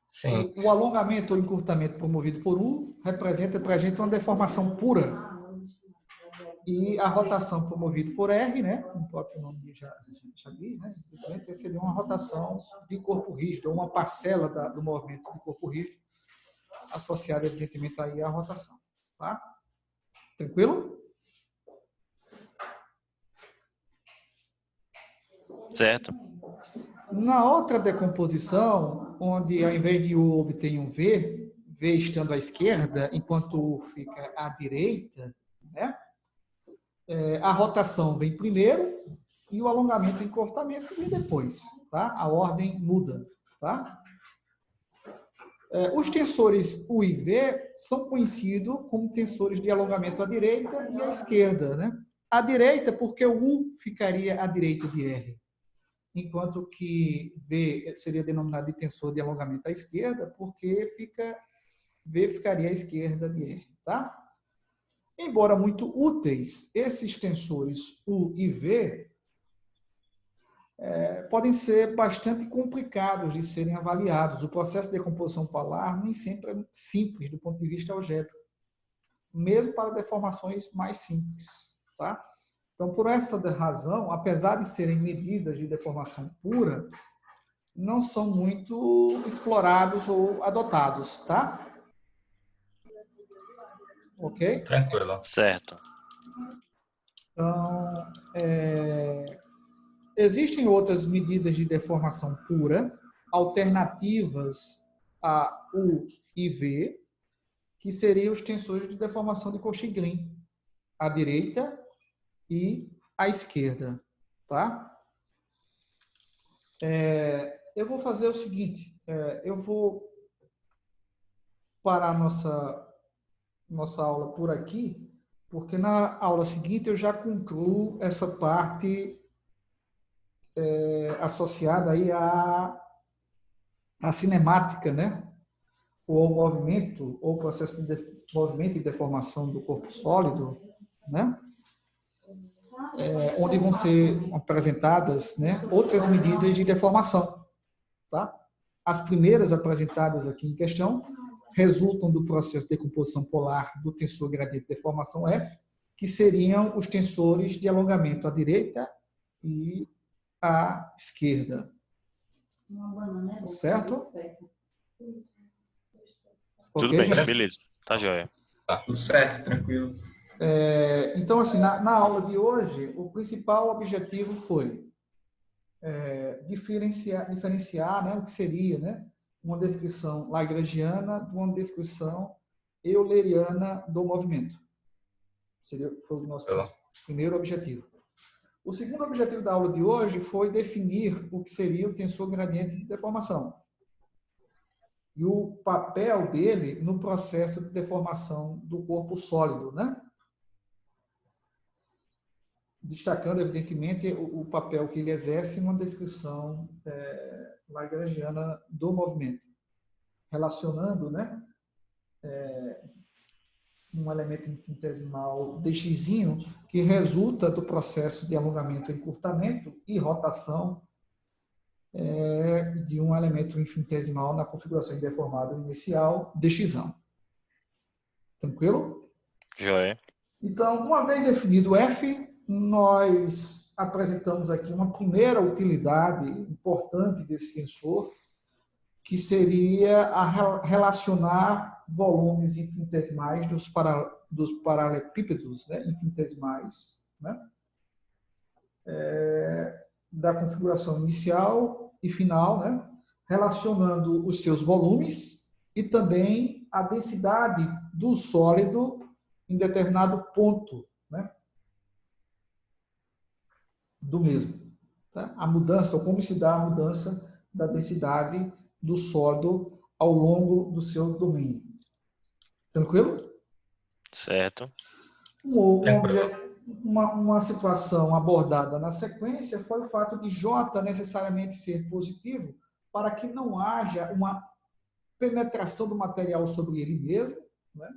Sim. O alongamento ou encurtamento promovido por U representa para a gente uma deformação pura. E a rotação promovida por R, né? O próprio nome já diz, né? Seria uma rotação de corpo rígido, ou uma parcela do movimento de corpo rígido, associada, evidentemente, aí à rotação. Tá? Tranquilo? Certo. Na outra decomposição, onde ao invés de U obtém um V, V estando à esquerda, enquanto U fica à direita, né? A rotação vem primeiro e o alongamento e encurtamento vem depois. Tá? A ordem muda. Tá? Os tensores U e V são conhecidos como tensores de alongamento à direita e à esquerda. Né? À direita, porque o U ficaria à direita de R, enquanto que V seria denominado de tensor de alongamento à esquerda, porque V ficaria à esquerda de R. Tá? Embora muito úteis, esses tensores U e V podem ser bastante complicados de serem avaliados. O processo de decomposição polar nem sempre é simples do ponto de vista algébrico, mesmo para deformações mais simples. Tá? Então, por essa razão, apesar de serem medidas de deformação pura, não são muito explorados ou adotados. Tá? Ok? Tranquilo. Certo. Então, existem outras medidas de deformação pura, alternativas a U e V, que seriam os tensores de deformação de Cauchy-Green, à direita e à esquerda. Tá? Eu vou fazer o seguinte, eu vou parar a nossa aula por aqui, porque na aula seguinte eu já concluo essa parte associada aí à cinemática, né? Ou ao movimento, ou processo de movimento e deformação do corpo sólido, né? Onde vão ser apresentadas, né, outras medidas de deformação. Tá? As primeiras apresentadas aqui em questão resultam do processo de decomposição polar do tensor gradiente de deformação F, que seriam os tensores de alongamento à direita e à esquerda. Certo? Tudo Ok, bem, gente? beleza. Tá joia. Tudo certo, tranquilo. Então, assim, na aula de hoje, o principal objetivo foi diferenciar, né, o que seria, né, uma descrição lagrangiana de uma descrição euleriana do movimento. Foi o nosso primeiro objetivo. O segundo objetivo da aula de hoje foi definir o que seria o tensor gradiente de deformação e o papel dele no processo de deformação do corpo sólido, né? Destacando, evidentemente, o papel que ele exerce numa descrição lagrangiana do movimento, relacionando, né, um elemento infinitesimal dx que resulta do processo de alongamento, encurtamento e rotação de um elemento infinitesimal na configuração indeformada inicial dx. Tranquilo? Joia. Então, uma vez definido F, nós apresentamos aqui uma primeira utilidade importante desse tensor, que seria a relacionar volumes infinitesimais dos paralelepípedos, né, infinitesimais, né, da configuração inicial e final, né, relacionando os seus volumes e também a densidade do sólido em determinado ponto, né, do mesmo. Tá? A mudança, ou como se dá a mudança da densidade do sólido ao longo do seu domínio. Tranquilo? Certo. Um uma situação abordada na sequência foi o fato de J necessariamente ser positivo para que não haja uma penetração do material sobre ele mesmo, né?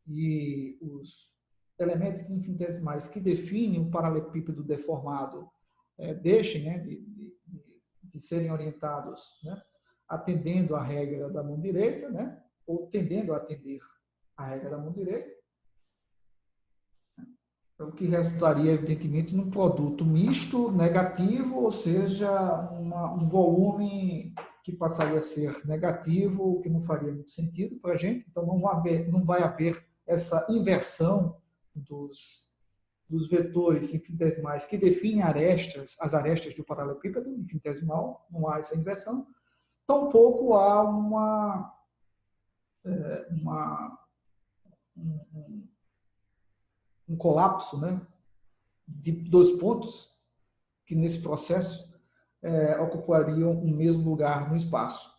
E os elementos infinitesimais que definem o paralelepípedo deformado deixem, né, de serem orientados, né, atendendo à regra da mão direita, né, ou tendendo a atender à regra da mão direita, o que resultaria, evidentemente, num produto misto, negativo, ou seja, um volume que passaria a ser negativo, o que não faria muito sentido para a gente. Então, não vai haver essa inversão dos vetores infinitesimais que definem as arestas do paralelepípedo infinitesimal, não há essa inversão. Tampouco há um colapso, né, de dois pontos que nesse processo ocupariam o mesmo lugar no espaço.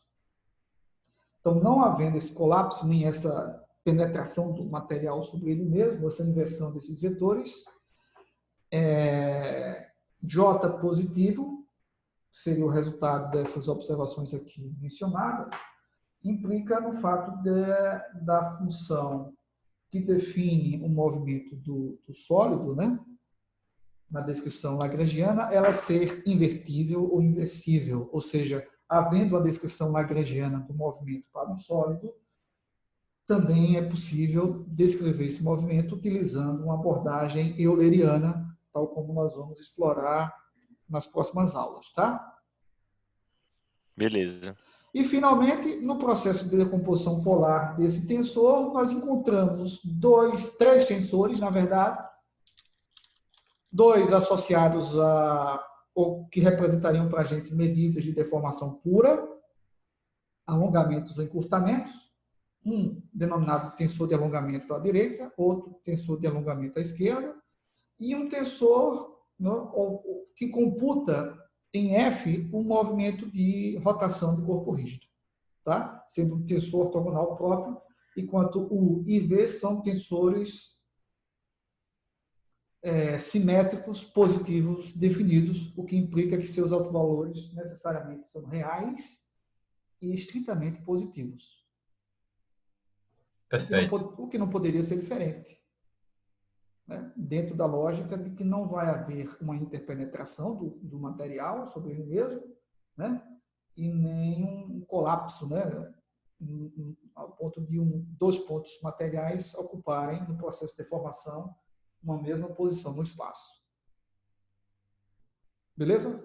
Então, não havendo esse colapso, nem essa penetração do material sobre ele mesmo, essa inversão desses vetores, J positivo seria o resultado dessas observações aqui mencionadas, implica no fato da função que define o movimento do sólido, né, na descrição lagrangiana, ela ser invertível ou inversível, ou seja, havendo a descrição lagrangiana do movimento para um sólido, também é possível descrever esse movimento utilizando uma abordagem euleriana, tal como nós vamos explorar nas próximas aulas, tá? Beleza. E, finalmente, no processo de decomposição polar desse tensor, nós encontramos três tensores, na verdade, dois associados ou que representariam para a gente medidas de deformação pura, alongamentos ou encurtamentos, um denominado tensor de alongamento à direita, outro tensor de alongamento à esquerda, e um tensor, né, que computa em F um movimento de rotação de corpo rígido, tá? Sendo um tensor ortogonal próprio, enquanto U e V são tensores simétricos positivos definidos, o que implica que seus autovalores necessariamente são reais e estritamente positivos. Perfeito. O que não poderia ser diferente, né? Dentro da lógica de que não vai haver uma interpenetração do material sobre ele mesmo, né? E nem um colapso, né? Ao ponto de dois pontos materiais ocuparem no processo de deformação uma mesma posição no espaço. Beleza?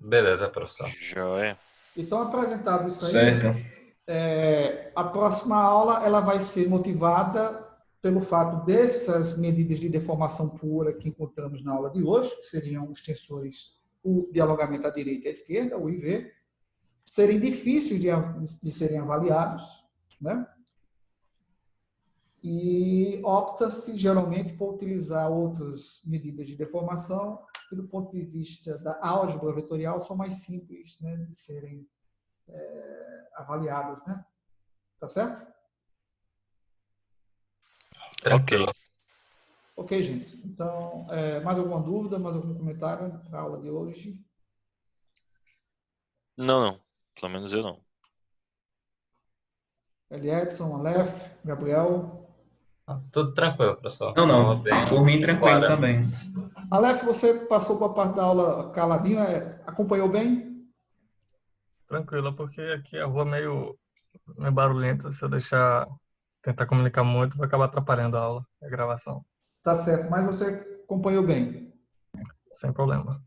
Beleza, professor. Joia. Então, apresentado isso aí, Certo. a próxima aula ela vai ser motivada pelo fato dessas medidas de deformação pura que encontramos na aula de hoje, que seriam os tensores U de alongamento à direita e à esquerda, U e V, serem difíceis de serem avaliados, né? E opta-se geralmente por utilizar outras medidas de deformação que, do ponto de vista da álgebra vetorial, são mais simples, né, de serem avaliadas, né? Tá certo? Tranquilo. Ok, gente. Então, mais alguma dúvida, mais algum comentário para a aula de hoje? Não. Pelo menos eu não. Edson, Aleph, Gabriel. Tudo tranquilo, professor. Não, Aula não. bem Por mim, tranquilo clara. também. Aleph, você passou por a parte da aula caladinha, acompanhou bem? Tranquilo, porque aqui a rua é meio barulhenta. Se eu tentar comunicar muito, vai acabar atrapalhando a aula, a gravação. Tá certo, mas você acompanhou bem. Sem problema.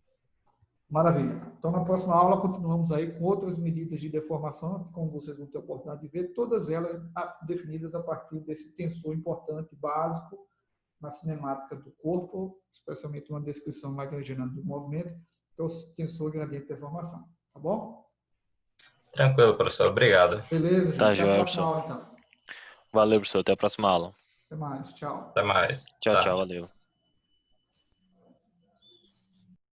Maravilha. Então, na próxima aula, continuamos aí com outras medidas de deformação, como vocês vão ter a oportunidade de ver, todas elas definidas a partir desse tensor importante, básico, na cinemática do corpo, especialmente uma descrição lagrangiana do movimento, que é o tensor gradiente de deformação. Tá bom? Tranquilo, professor. Obrigado. Beleza, gente. Tá, Até a joia, próxima professor. aula, então. Valeu, professor. Até a próxima aula. Até mais. Tchau. Até mais. Tchau, Tá. tchau. Valeu.